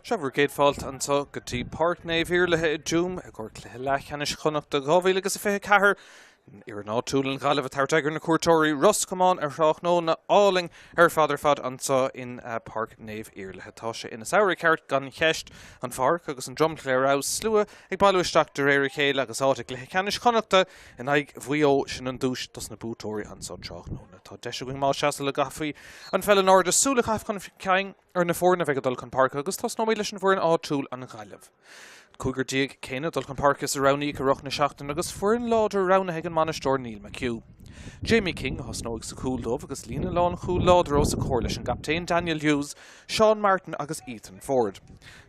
Seabhar géad fáilt anseo go dtí Páirc Naomh Iarlath i dTuaim ag gur Cluiche Leathcheannais Connacht do 2024 ar an áitiúil an Gaillimh a Tráchtaire na cuairteoirí Comáin ar Tráchtaire na áling ar fadar fad anseo in Páirc Naomh Iarlath. Tá sé ina saoire ceart gan cheist an Páirc agus an dromchléir rás slua ag bailú isteach de réir chéile agus áit Leathcheannais Connacht in ag BEO sin an dúis dos na bútóirí anseo Tráchtaire. Tá deise going má seasa le gafaí an fellan áir de súla chaif chun ceang ar na fórna bheith dul chun Páirc agus tá nóí leis an bhór an áitiúil an Gaillimh. Cúgur díag céine dul chun Páirc is a ronaí go roch na seachtain agus fuair an láidir rona ag an manasteoir Míchéal. Jamie King hosnóigh sa cúldómh agus lína lán chúl láidir ó sa chóir leis an gaptéin Daniel Hughes, Sean Martin agus Ethan Ford.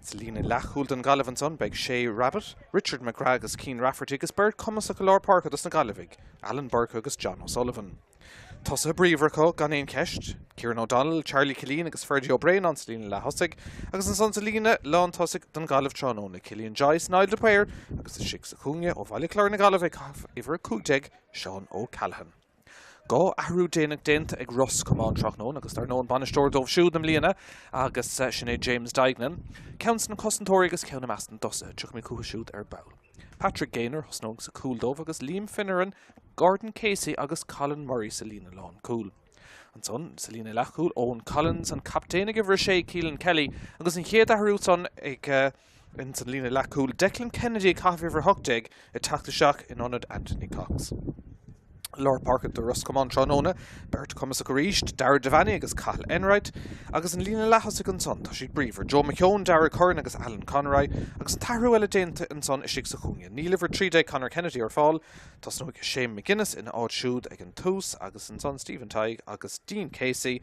Sa lína leathúil den Gaillimh an son beag Shay Rabbit, Richard McGrath agus Cian Rafferty agus Bert Cumas a go leir Páirc agus na Gaillimh, Alan Burke agus John O'Sullivan. Tosa bríomharcha gan éon ceist, Kieran O'Donnell, Charlie Killeen agus Fergie O'Brien an sa lína le thosaigh, agus an son sa lína lán tosaigh don Gaillimh tróna Cillian Joyce, Niall de Pair agus is sic sa cúnge ó bhaile clár na Gaillimh ag ifar cúteig Sean O'Callaghan. Gá ahrú déanaach déanta ag Comáin Tráchtaire agus tar nó an banisteoir dómh siúd am líana agus sinné James Dignan, ceann na cosantóirí agus ceann na meastan dosa tuach mé cútha siúd ar bail. Patrick Gaynor hosnóg sa cúldómh agus Liam Finneran, Gordon Casey agus Colin Murray sa lína lán cúl. An son sa lína leathúil Owen Collins an captéin ag bhar sé Keelan Kelly agus an chéad ahrú son ag in sa lína leathúil Declan Kennedy caithfh ar thugteig i teachta seach in honad Anthony Cox. Lord Páirc do Comáin Tráchtaire, Bert Cumas a Coríist, Darragh Devaney agus Cathal Enright, agus an lína lethas an son tá siad bríomhar Joe McKeown, Darragh Curran agus Alan Conroy, agus an tarú eile déanta an son is sic sa chúnge. Ní liver 3 Conor Kennedy ar fáil, tás nó Shane McGuinness in áit siúd ag an tús agus an son Stephen Tighe agus Dean Casey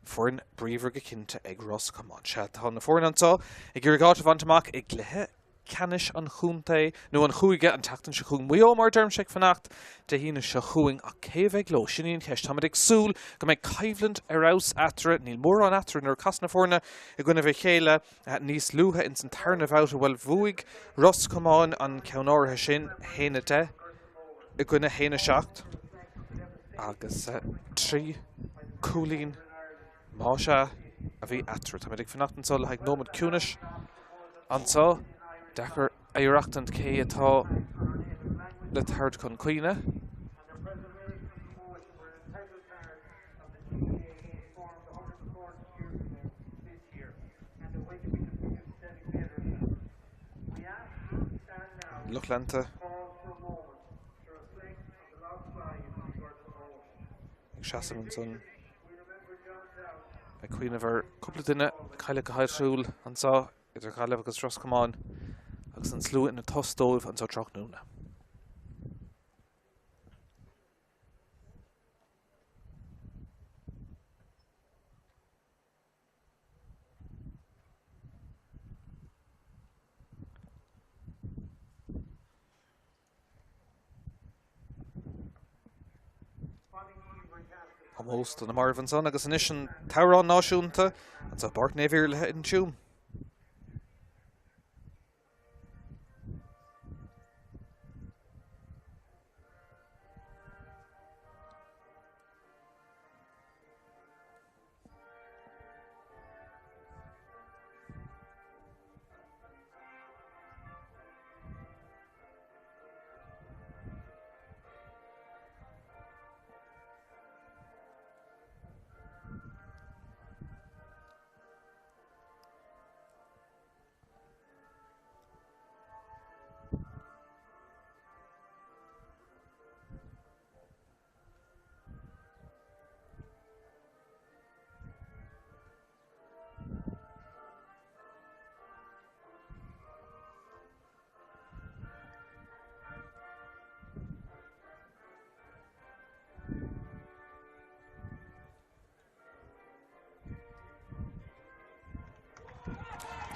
fuair bríomhar go cinnte ag Comáin. Se tá na fórin anseo ag gur gáit bhaintach ag Leathcheannais an chúnta nó an chúige an teachtain se chuún muo mar derm se fannacht de hína se chuing a céhheith gló siníon cheist táid ag súl go méid caibhland arás atra níl mór an atra nar casna fórna i gcuine bheith chéile níos lútha in san tarna bhát a bhfuil bhuaig Comáin an ceannáirithe sin héine de i gcuine héine seacht agus trí cúlín má se a bhí atra táid ag fannacht ansá le ag nómad cúnais ansá Dechar éireachtant cé atá le third chun cuoine. Luchlanta. Ag seasamh an son. Ag cuoine bhar cúpla duine caile go háisiúil ansá idir Gaillimh agus Comáin. Agus an slú in a tostóibh an so Tráchtaire. Almost an Marvin son agus an isin Tárán náisiúnta an so Páirc Naomh Iarlath in dTuaim.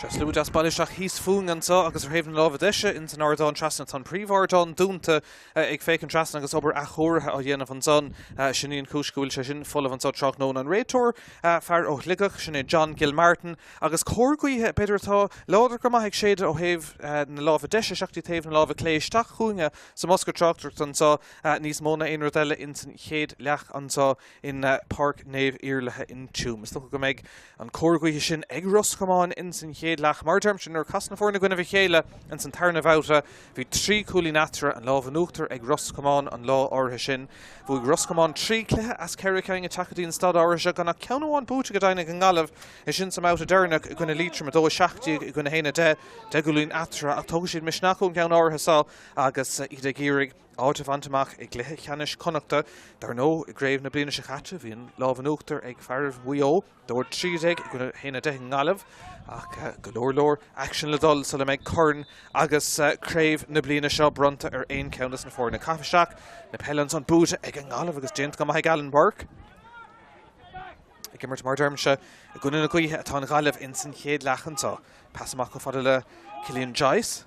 Just lú as bailisteach híos fún ansá agus ar héhann lámh deise in san ardán trasna tan príomhardán dúnta ag fécinn trasna agus obair a chóirthe á dhéanamh an son sinníon cúscúil se sin folamh ansá Tráchtaire an réiteoir fear ó ligach sinné John Gilmartin agus cóirgaíthe beidir atá láidir go maith ag séidir ó thaobh na lámh deise seachtaí taobh na lámh cléisteach chuainge sa Mosca Tráchtaire ansá níos móna aon rudaile in san chéad leach ansá in Páirc Naomh Iarlath in dTuaim. Is go méid an cóirgaíthe sin ag Comáin in san chéad Míchéal mar dermsin ar casna fórna gona Míchéal an san tarna bhauta bhí 3 cúlí natra an lá bhanúachtar ag Ros Comáin an lá áirithe sin bhúg Ros Comáin 3 cluiche as ceir ceing a takedaí stad áirithe gona ceanháin búte go daine an galamh is sin sam áta dernach i gona lítra me dó 7 i gona héine de gúlín atra ach tóg siad misnachún ceann áirithe sá agus iad géirig áta fantamach ag Leathcheannais Connacht dar nó i gréibh na bliana se chatte bhí an lá bhanúachtar ag fearbh BEO dúir 30 i gona héine de an galamh ach golóir action le dul sa le méid corn agus Craobh na bliana seo bronta ar aon ceannas na fórna cafaseach na pellans an búte ag an galamh agus déint go maith galan Páirc. I gimmert mar dermse i gona na Cluiche atá an galamh in san chéad lechan pas amach go fada le Gaillimh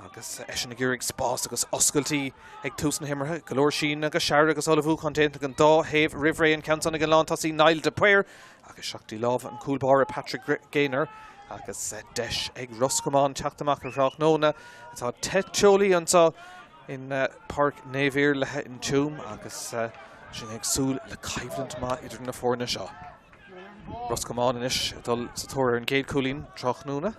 agus eisiau na gúrig spás agus oscailtí ag tús na himmarthe golóir sin agus seair agus olahú content an dá héh rihré an ceantan ag an lántasí Naomh de Páirc agus seachtaí lámh an cúlbáir Patrick Gaynor agus deis ag Ros Comáin teachtamach ar Tráchtaire atá teolií antá in Páirc Naomh in Tuaim agus sin ag súil le caimhlant má idir na fórna seo. Ros Comáin inis dul sa tóir an géad cúlín Tráchtaire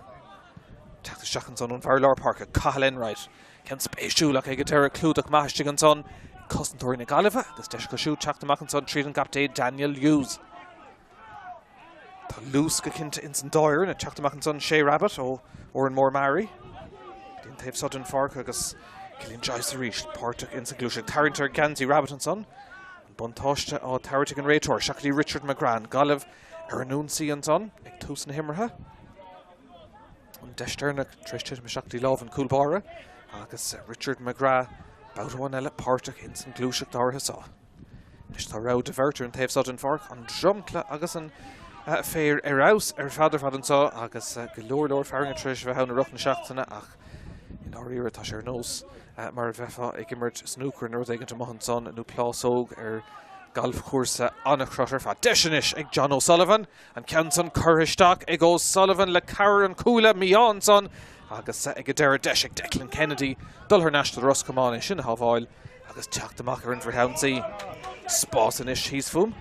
Teachta seachan son an Bharlár Páirc a cahalin right. Ken spéisiúlach ag deire clúdach maistig an son cosantóirí na galamh agus deis go siú teachtamach an son tríd an captéid Daniel Hughes. Tá lús go cinnte in san dáir na teachtamach an son Shea Rabbit ó an mór Mary. Dín taobh sodden Páirc agus Cilíonn Joyce a ríist Páirc in san Cluiche Tráchtaire Ganzi Rabbit an son. An buntáiste á Tráchtaire an réitor seachtaí Richard McGran galamh ar an núnsaí an son ag tús na himmarthe. An deisternach tríiste me seachtaí lámh an cúlbáire agus Richard McGrath báúháin eile Páirc in san Cluiche dáirithe sá. Nis tá rá de bhirtar an taobh sodden Páirc an drumcla agus an féir arás ar fad an sá agus golóir fearing tríis bheith na ruchna seachtainna ach in áíire tá sé ar nós mar bheitfa ag immert snúcar nó ag an maithan son nó plásóg ar golf cuasa annach crotar fa deisianis ag John O'Sullivan an ceantan churisteach ag O'Sullivan le cair an cúla Míchéal son agus ag a deire deis ag Declan Kennedy dul ar naiste Ros Comáin sin a hábháil agus teachtamach ar an bhreithaintsaí spásanis híos fum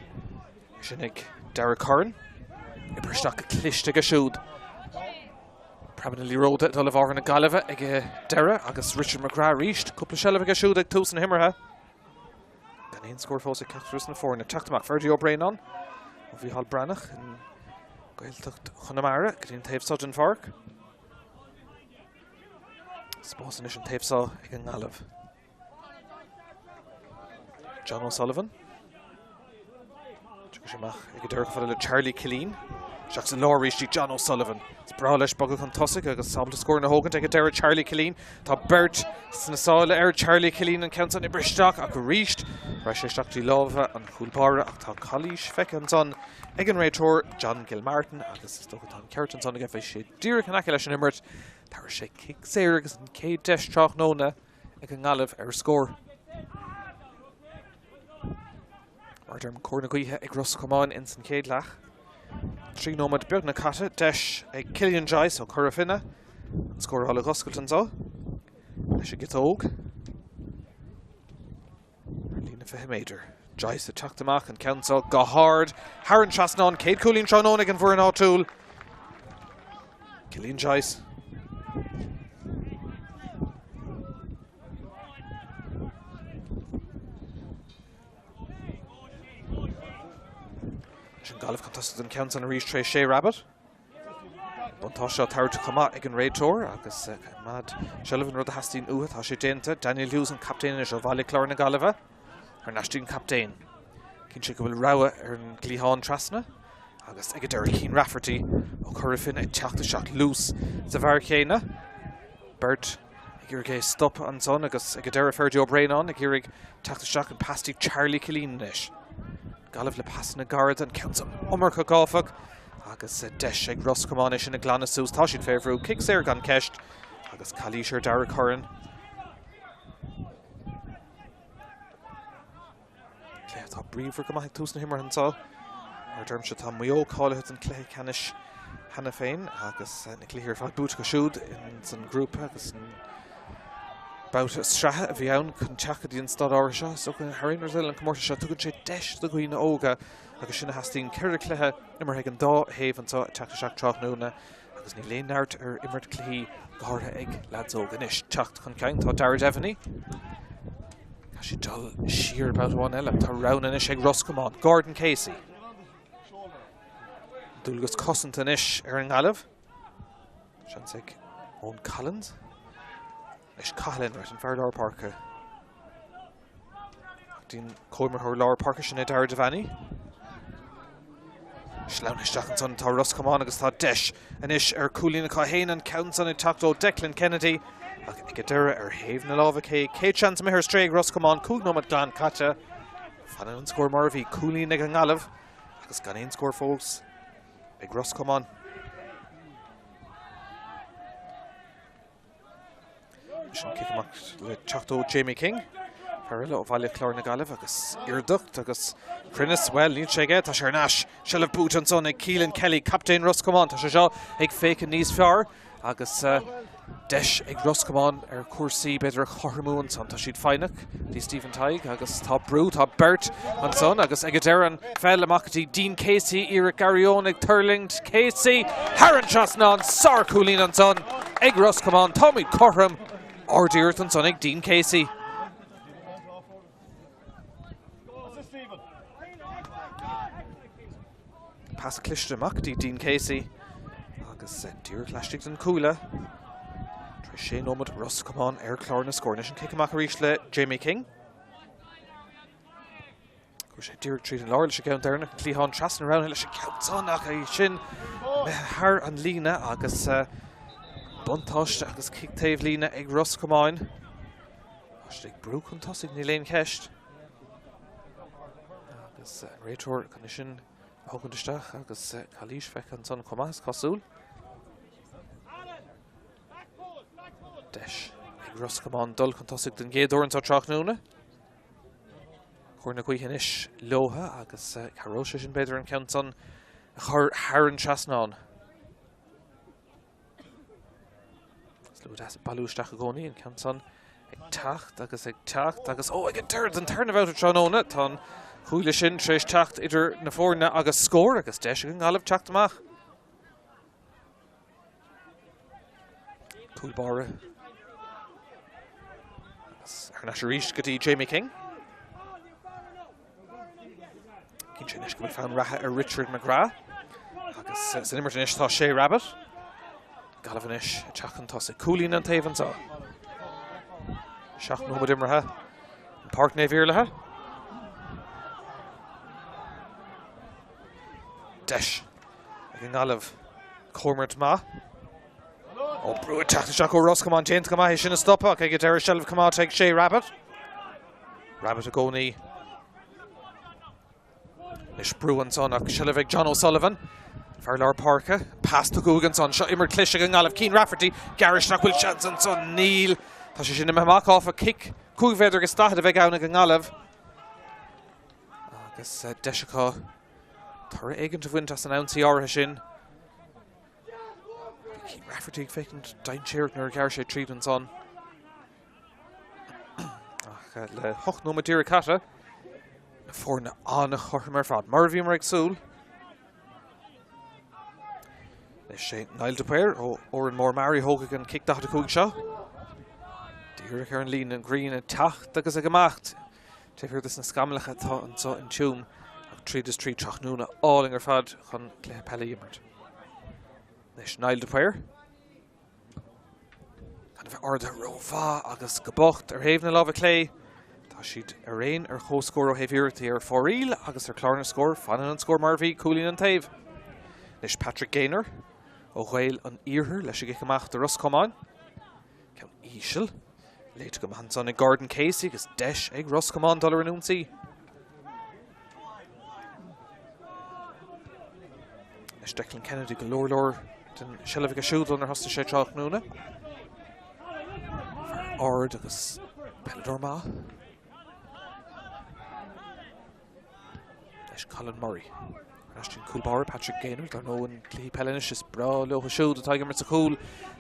sin ag deire corn i bristeach a cliste go siúd Praminally róda dul a bhar na galamh ag deire agus Richard McGrath ríist cúpla sellh go siúd ag tús na himmarthe Ein scór fós ceachtas na fórna teachtamach Ferdy O'Brien an ó bhí hall branach in Gailteacht Chonnacht go dtíon taobh sodden Páirc. Spásan is an taobh sá ag an galamh. John O'Sullivan. Tuaim semach ag deire go le Charlie Killeen. Seach san láiríistí John O'Sullivan. Brá leis bagad chun tosaigh agus samla scór na hógan ag deire Charlie Killeen. Tá Bert sna sála ar Charlie Killeen an ceantan i bristeach ach go ríist. Ra sé seachtaí lámha an cúlbáire ach tá Coilíche feice an son ag an réitor John Gilmartin agus is dócha tá ceart an son ag bheith sé díreach an aice leis an immert. Tá sé cic séir agus an céad deis Tráchtaire ag an galamh ar scór. Mar derm cór na Cluiche ag Ros Comáin in san céad leach. Trí nómad beag na caite deis ag Cillian Joyce ó Currafinna an scór hála goscailt an sá leis a gitóg lína fithe méidir Joyce a teachtamach an ceantsá go hard Haran trasnán céad cúlín tránónig an bhfuair an áitiúil Cillian Joyce Galamh contested an ceantan a ríist trééis Shea Rabbit. Buntá seo tabhairt chumá ag an réitor agus mad Sullivan rud a hastín uathe tá sé déanta Daniel Hughes an captéin is ó bhaile clár na galamh ar naistín captéin. Cinn sé go bhfuil rogha ar an glíháin trasna agus ag deire Cian Rafferty ó Currafin ag teachta seach lús sa bhar chéine. Bert ag iargé stop an son agus ag deire Ferdy O'Brien an ag iarg teachta seach an pastí Charlie Killeen leis. Galamh le pass na garda an ceantan omar go gáfach agus deis ag Ros Comáin sin na glanna sús tá siad féhrú cic séir gan ceist agus Coilíche ar deire corn. Tá bríomhar go maith tús na himar antá ar derm se tá muo cáilethe an Leathcheannais hena féin agus na clíhir fá bút go siúd in san grúpa agus Bouta strathe a bhí ann chun teachtaí an stad áiri seo, so go harínar zil an comórta seo tugann sé deis do dhaoine óga agus sinna hastín ceir cluiche nimar ag an dá héamh antá teachta seach Tráchtaire agus ní léonart immert clí gátha ag lads ógan is teacht chun ceann tá Dara Devany. Tá si dul siar about bháin eile tá rognan is ag Roscommon. Gordon Casey. Dúlgus cosanta is an Gaillimh. Seans ag Owen Collins. Is Cahalin right an fear Lár Páirc. Dín Coimar thóir Lár Páirc sin Dara Devany. Slán isteach an son tá Roscommon agus tá deis inis Coolín Cahain an counts on Tacto Declan Kennedy ag dura Haven na lámha cé chance mithir stréig Roscommon cúg nómad Glan Caite fanan an scór mar bhí Coolín ag an Gaillimh agus gan éon scór fós ag Roscommon. Sin kick amach le Tacto Jamie King. Parilla ó bhaile clár na Gaillimh agus Iarlath agus Crinnis, well, níl sé gé, tá sé ar náis Shellah Boot an son ag Keelan Kelly, captain Roscommon, tá sé seo ag fécin níos fearr agus deis ag Roscommon cuasaí beidir chormú an son, tá siad feinach dí Stephen Tighe agus tá Brú, tá Bert an son agus ag deir an fel amachtatí Dean Casey, Eric Garrione ag Turling Casey, Haran Trasnan, Sar Coolín an son ag Roscommon, Tommy Corham, Ordíirt an son ag Dean Casey. Pass Cluiche amach dí Dean Casey agus dúr leistigh an cúla. Trí sé nómad Roscommon clár na scór sin kick amach arís le Jamie King. Go sé dúr trí an láir leis gceann dearna clíán trasan around leis ceann ach sin thar an lína agus buntáiste agus kick taobh lína ag Roscommon. Ag Brú chun tosaigh ní léon ceist. Agus réiteoir chun sin Hogandisteach agus Calís feic an son Comáin cosúil. Deis ag Roscommon dul chun tosaigh den géadúir an tá Tráchtaire. Chóir na Cuiche is lótha agus caróise sin beidir an ceann son chur Haran Trasnan. Slú balúisteach a gcónaí an ceann son ag teacht agus ag ag an turnabout a Trónóna tá Chúile sin tréis teacht idir na fórna agus scór agus deis an Gaillimh teacht amach. Cúil bára. Ar na rís go dtí Jamie King. Cinn sin is go bhfuil feann ratha ar Richard McGrath. Agus san immert inis tá sé Rabbit. Gaillimh inis teach an tosaigh Coolín an taobh an tá. Seach nómad imrethe. Páirc Naomh Iarlathe. Deis ag an Gaillimh Cormart ma. Ó Brú teachta seach ó Roscommon James go maith sin a stoppa ag deir Shellah Comáin ag sé Rabbit. Rabbit a gcónaí. Is Brú an son ach Shellah ag John O'Sullivan. Fear Lár Páirc. Pass to Cúgan son seo immer Cluiche ag an Gaillimh Cian Rafferty. Garish nach bhfuil chance an son Neil. Tá sé sin amach off a kick. Cúig féidir go stachad a bheith ann ag an Gaillimh. Agus deisicá Tar éigean to bhaint as an ounce áirithe sin. Cian Rafferty fécinn dain séirt nuair gar sé tríd an son. Le hocht nómad dúra cata. Na fórna anna chortha mar fad. Mar bhí mar ag súil. Leis sé Niall Dupéir ó an mór Mary Hogan an kick dacht a cúig seo. Dúra ar an lín an green a teacht agus ag amacht. Téfir this na scamlacha tá an so in túm. Tríd is trí Tráchtaire áling ar fad chun Craobh Peile Mionúr. Leis Niall Dupéir. Gan bheith arda rómha agus go bocht ar Haven na lámha clé. Tá siad ar réon ar chóscór ó Haimhíoirtaí ar fóríl agus ar clár na scór fanan an scór mar bhí Coolín an taobh. Leis Patrick Gaynor ó Ghail an Iarthair leis ag amach de Roscommon. Ceann Íseal. Léite go maith an son ag Gordon Casey agus deis ag Roscommon dul ar an únsaí. Leis Declan Kennedy go leor den Shellah a siúd an ar hosta sé Tráchtaire. Ard agus Pelador ma. Leis Colin Murray. Ashton Coolbar, Patrick Gaynor, dar nó an clí Pelinis is bra leo siúd a taigim sa cool.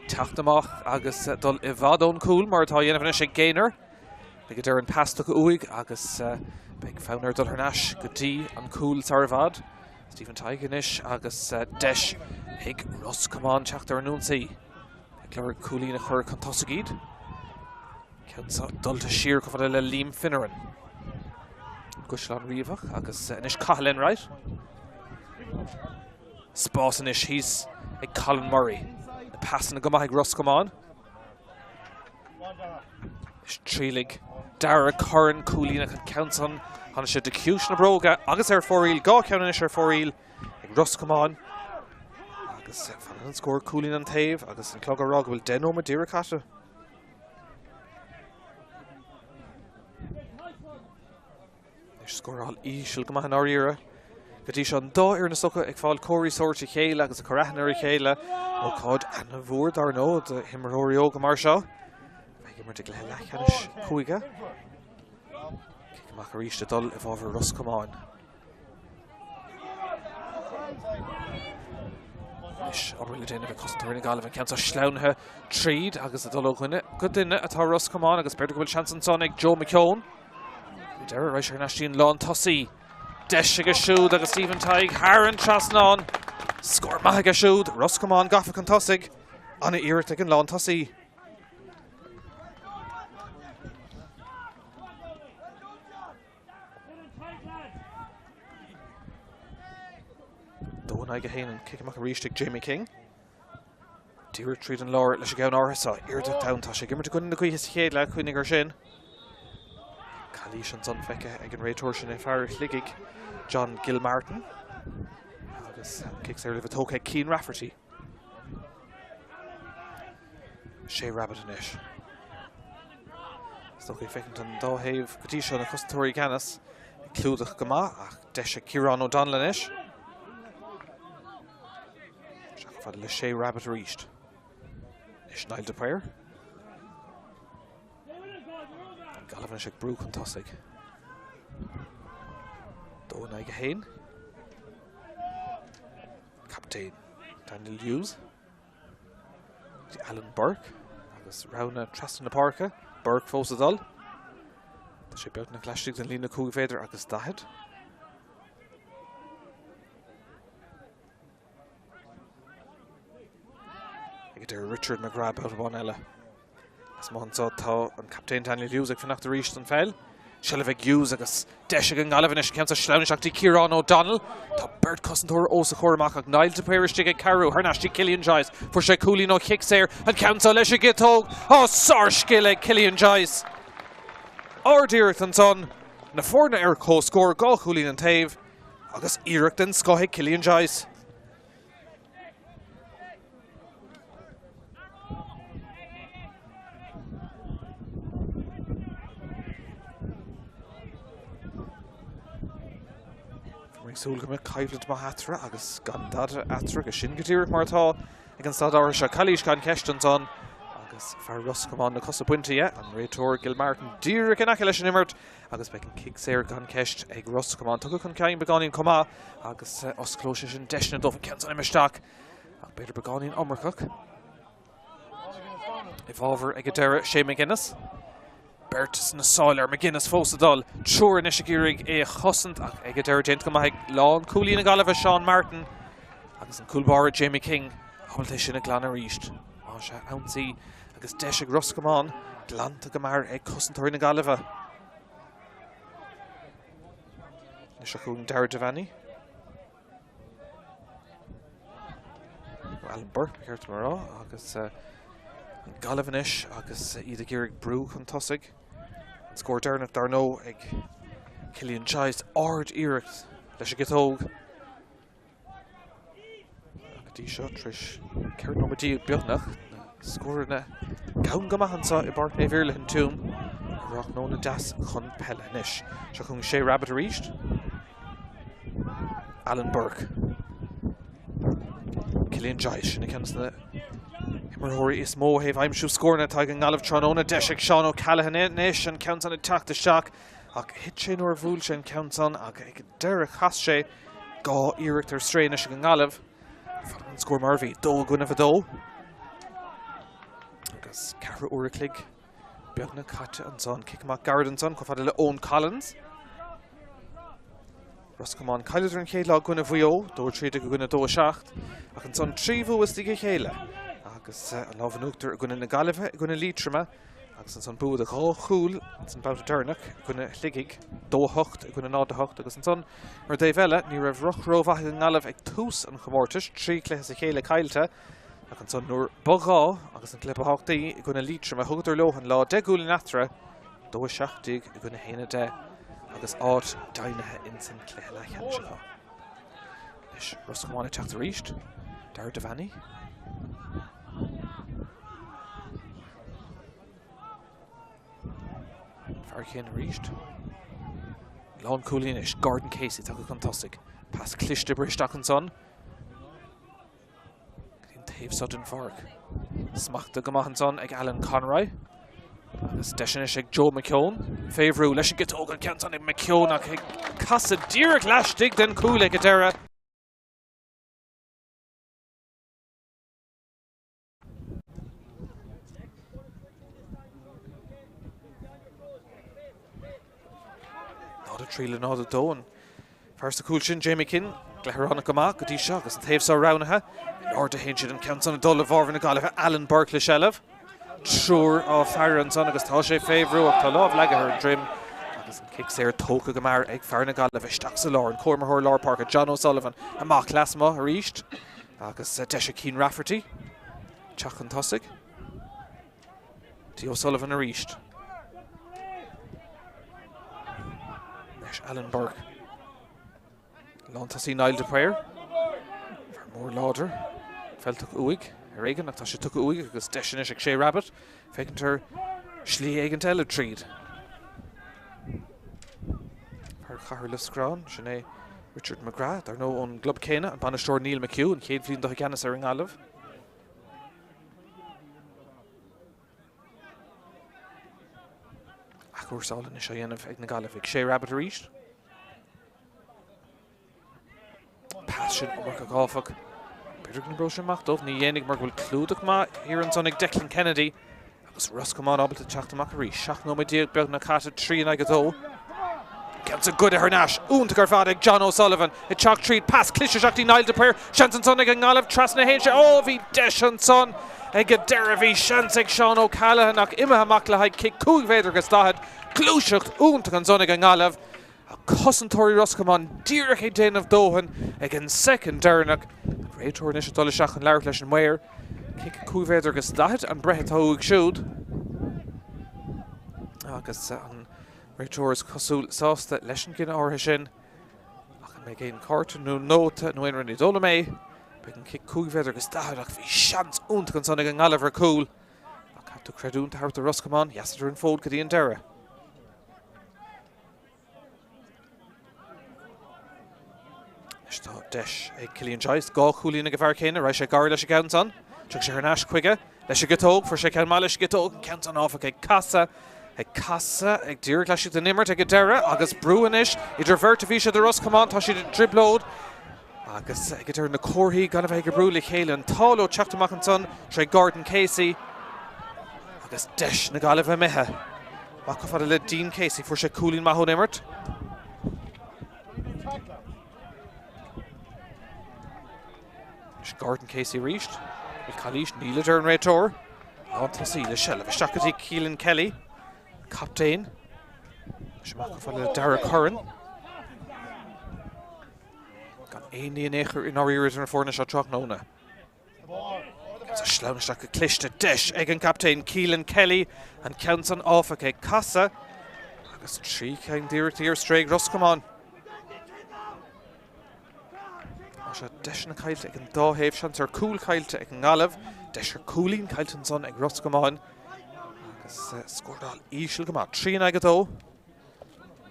Teacht amach agus dul I bhádón cool mar tá dhéanamh sé Gaynor. Ag deir an pasta go uig agus beag fánar dul ar náis go dtí an cool sar bhad. Stephen Tighe inis agus deis Ig Russ Comáin Tráchtaire an Núnsaí. Clár Coolín a chur Contosagid. Ceansa dulta siar go fada le Liam Finneran. Guislan Riomhach agus inis Cahalin right. Spás inis he's ag Colin Murray. The pass na gomach ag Russ Comáin. Is trílig Dara Curran Coolín ag Counson. Han sé de cúis na bróga agus fóríl gá ceann inis fóríl ag Russ Comáin. Agus fan an scór Coolín an taobh agus an clog a rog bhfuil den ó Madeira Cata. Is scór all ísil go maith an áíire. Gotí se an dó ar na socha ag fáil cóirí sóirte chéile agus a chorathan ar chéile ó cád anna bhór dar nó de himmaróirí óga mar seo. Ag mar de Leathcheannais chuige. Amach a ríiste dul I bhábhar Russ Comáin. Is orúil déanamh a cosintúir na Gaillimh an ceansa sleáunthe tríd agus a dul ó ghuine. Go duine atá Russ Comáin agus beidir go bhfuil seans an son ag Joe Míchéal. Deire rois ar naistíon lán tosaí. Deis a siúd agus Stephen Teig Haran trasnán. Scór maith a siúd. Russ Comáin gafa an tosaigh. Anna iirecht ag an lán tosaí. Dóin aige héanaan kick amach a ríiste Jamie King. Díre tríd an láir leis a gceann áthasa. Iirde tánta sé gimmar gunn na cuihes chéile chuinnig ar sin. Calís an son feice ag an réiteoir sin fearr chligig John Gilmartin. Agus kicks ar lifatócha Cian Rafferty. Sé Rabbit inis. Stocha feicint an dóthaimh gotí seo na cosintúirí Ganas. Clúdach go maith ach deise Ciarán O'Donnell inis. Fad le Sé Rabbit ríist. Is Niall de Páirc. Gaillimh ag brú chun tosaigh. Dóin aige héin. Captain Daniel Hughes. Alan Burke. Agus Rowna Trastan na Páirce. Burke fós a dul. Tá sé beag na gleistigh an lína cúig féidir agus dahead. There Richard McGrath out of one ella. As Monzo tá an Captain Daniel Hughes ag fannacht a ríist an feil. Shelvig Hughes agus deise an Gaillimh inis ceansa sleáineach Ciarán O'Donnell. Tá Bert cosintúir ósa chóramach ag Niall de Páirc ag Carú Harnashtí Cillian Giles for sé Coolín ó Chicksair an ceansa leis a gitóg. Ó sár skill ag Cillian Giles. Ardíirecht an son na fórna ar có scór gá Coolín an taobh agus iirecht den scothaigh Cillian Giles. Súlga me caibhlead má hatra agus gandada atra go sin gotíirech martá ag an stad áir se Calís gan ceist an son agus fear Russ Comáin na cosa buinte an réiteoir Gilmartin díreach in aice leis an imirt agus beag an Chicksair gan ceist ag Russ Comáin tugadh chun ceann beáín comá agus os clóise sin deisna dómh ceann an imisteach ach beidir beáín omrachach. I bhábhar ag deire Sé McGuinness. Bert na sáilir McGuinness fós a dul. Trúr inis a gúrig é chosint ach ag a deir déint go maith lán Coolín na Gaillimh Sean Martin agus an coolbára Jamie King habalta sin a glan a ríist. Á se ansaí agus deis ag Russ Comáin glanta go mar ag cosintúirí na Gaillimh. Nis a chuún Dara Devaney. Alan Burke ceart marrá agus an Gaillimh inis agus iad a gúrig brú chun tosaigh. Scór dearnach dar nó ag Cillian Giles ard iirecht leis a gitóg. Agtí seo tris ceart nó matí beagnach scór na gawn go maithansa I Páirc Naomh Iarlath an túm rach nó na deas chun Peile inis. Se chun Sé Rabbit a ríist. Alan Burke. Cillian Giles sinna ceannas na Marhóri is mó heh aimimsú scórna tá an Gaillimh tróna deise Seán O'Callaghan inis an ceann an teach de seach ach hit sé nuair bhúil sé an ceann ach ag deire chas sé gá iirecht ar stréine se an Gaillimh. Fan an scór marmhí dó gúna a dó. Agus ceithre uair a clig beagna caite an son kick amach Garrett an son go fada le Owen Collins. Ros Comáin caiidir an chéile gona BEO, dúir tríd go gona 2-7, ach an son tríomhú is dige chéile. Agus an lábhanúachtar gona na Gaillimh gona Leathcheannais, agus an son búd a gá chúl san bouta Durnach gona ligig 2-8 gona 9-8 agus an son mar dé bheile ní raibh Craobh Peile Mionúr ag tús an chomórtas, trí cléis a chéile caiilte, ach an son nuair bogá agus an clipa háchtaí gona Leathcheannais thugadar lohan lá 10 gúil in atra, 2-7 gona 1-10. Agus áit dainethe in san cléile Leathcheannais aá. Leis Ros Comáin teachta ríist, dar de bhainní. Páirc ríist. Lán cúlín is Gordon Casey tá go fantastic. Pas Cluiche de bristeach an son. Cín taobh sodden Páirc. Smachta go maith an son ag Alan Conroy. Agus deisinis ag Joe Míchéal. Féhrú leis an gitóg an ceantan ag Míchéal ach ag casa díreach leistig den cúla go deire. Nád a tríle nád a dó. First a cúil sin Jamie Kin, gleithranach go maith go dtí seo agus an taobh sa ránathe. Or de hen siad an ceantan a dul a bharr na Gaillimh Alan Burke le shelf. Trúr á fear an son agus tá sé féhrú ach tá lámh leige ar drim agus an kick sé ar tóca go mar ag fear na Gaillimh isteach sa lár an Cormorthóir Lár Park a John O'Sullivan amach lasma a ríist agus deise Cian Rafferty teach an tosig T. O'Sullivan a ríist leis Alan Burke Lántasí Niall de Prayer fer mór láidir feltach uig Reagan ach tá sé tucha uig agus deisinis ag sé rabbit fécintar slí ag an teile tríd. Par chahar le scrán sin Richard McGrath ar nó ón glub céine an banisteoir Neil McHugh an chéad bhíon do cheannas ar an Gaillimh. Ach úsálan is sé dhéanamh ag na Gaillimh ag sé rabbit a ríist. Pas sin ó mar go gáfach. Páirc na brosin macht dómh ní dhéananig mar bhfuil clúdach má ar an son ag Declan Kennedy agus Ros Comáin ábalta teachtamach a rí 7-9 beag na cata 3-2. Ceantas a good ar náis únta gur fad ag John O'Sullivan i teach tríd pas Cluiche seachtaí Niall de Prayer seans an son ag an Gaillimh tras na héinse bhí deis an son ag go deire bhí seans ag Sean O'Callaghan ach imethe amach le haid kick cúig féidir agus dáhead clúiseacht únta an son ag an Gaillimh a cosantóirí Ros Comáin díreach ag déanamh dóhan ag an second Durnach Réiteoir is dul seach an leir leis an mhair kick cúig féidir agus dáhead an brethe tá ag siúd agus an Réiteoir is cosúil sásta leis an gine átha sin ach an mé géan carta nó nóta nó éonar ní dóla mé be an kick cúig féidir agus dáhead ach bhí seans únta an son ag an Gaillimh ar cúil ach captú creadúnta thart a Ros Comáin heasaidir an fód go dtí an deire. Tá deis ag Cillian Joyce gá chúlína go bhar céine raibh sé gar leis a ceantan tuach sé ar náis chuige leis a gitóg for sé cean má leis gitóg ceantan áfach ag casa ag dtír leis den nimmert ag go deire agus brúanis idir bhirt a bhí sé de Ros Comáin tá siad driblód agus ag go na cóthaí gan bheith gur brúla chéile an tálo teachtamach an son tre Gordon Casey agus deis na Gaillimh mithe má go fada le Dean Casey for sé cúlín maithó nimmert. Gordon Casey ríist il Calís níleidir an réiteoir antasí le shelf isteachtaí Keelan Kelly captain semach go fáil le Dara Curran gan aoníon éair in áíir an fórna seo Tráchtaire a sleamhaisteach go cliste deis ag an captain Keelan Kelly an ceantan áfach ag casa agus trí ceann díreachtaí ar stréig Ros Comáin. Se deis na caiilte ag an dáhéamh seans ar cúil caiilte ag an Gaillimh deis ar cúlín caiilte an son ag Ros Comáin agus scórdal ísisiil go maith 3-2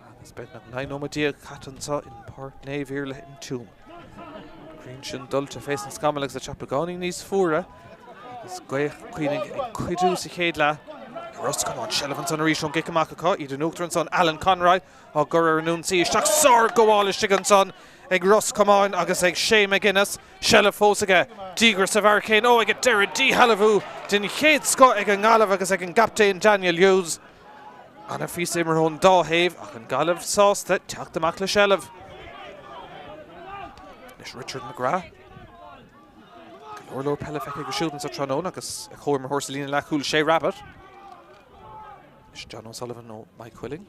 agus bed na 9-9 catansa in Páirc Naomh in Tuaim. Green sin dulta fés an scamala agus a teapagáí níos fuaire agus cuioinnig ag cuidú sa chéad le Ros Comáin shelf an son a ríis an gicamach acu idir nuachtar an son Alan Conroy á gur ar an núnsaí isteach sár goháiliste an son ag Ros Comáin agus ag Shane McGuinness shelf fósaige dígur sa bhar céin ag a deire díhallamhú den chéad scot ag an Gaillimh agus ag an captain Daniel Hughes an a fís imar hón dáhéamh ach an Gaillimh sásta teachtamach le shelf. Is Richard McGrath. Lord Peile feice go siúdan sa Tránóna agus a chóir mar Horsalína le chúil sé Rabbit. Is John O'Sullivan nó Mike Quilling.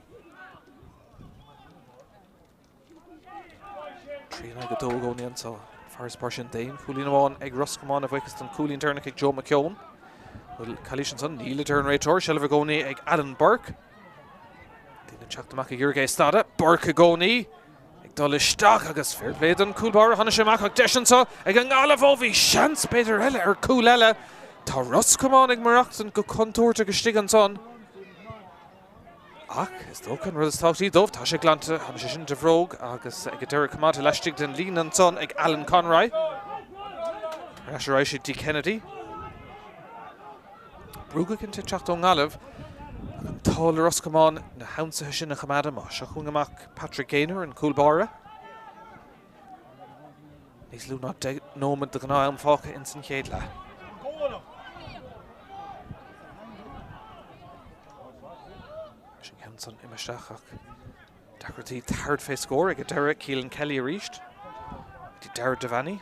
Trína go dó gcónaíonn sa Fearras Páirc Dain. Cúlín amháin ag Roscommán a bhuichas don cúlín turnach ag Joe McKeown. Cailín son níl turn réitor Shelver Goni ag Alan Burke. Dina teachtamach ag Jurgé Stada. Burke a Goni. Ag dul isteach agus fair play don cúlbar Hanna séach ag deisiansa ag an gálamh ó bhí seans beidir eile ar cúl eile. Tá Roscommán ag marachtan go contúirte go stigan son. Ach, is dócan rud is táchtaí dómh tá sé glanta Hanna sé sin de bhróg agus ag deireadh cumát a leistigh den línan son ag Alan Conroy. Rasharai sé D. Kennedy. Brúga cinn teach ó ngálamh an táil Roscommán na hansathe sin na chamada má se chun amach Patrick Gaynor an cúlbára. Níos lú ná nómad de gná an fácha in san chéad le. Sin ceann imisteach ach dachirtí third fé scór ag deireadh Cialan Kelly a ríist. Dí Darragh Devaney.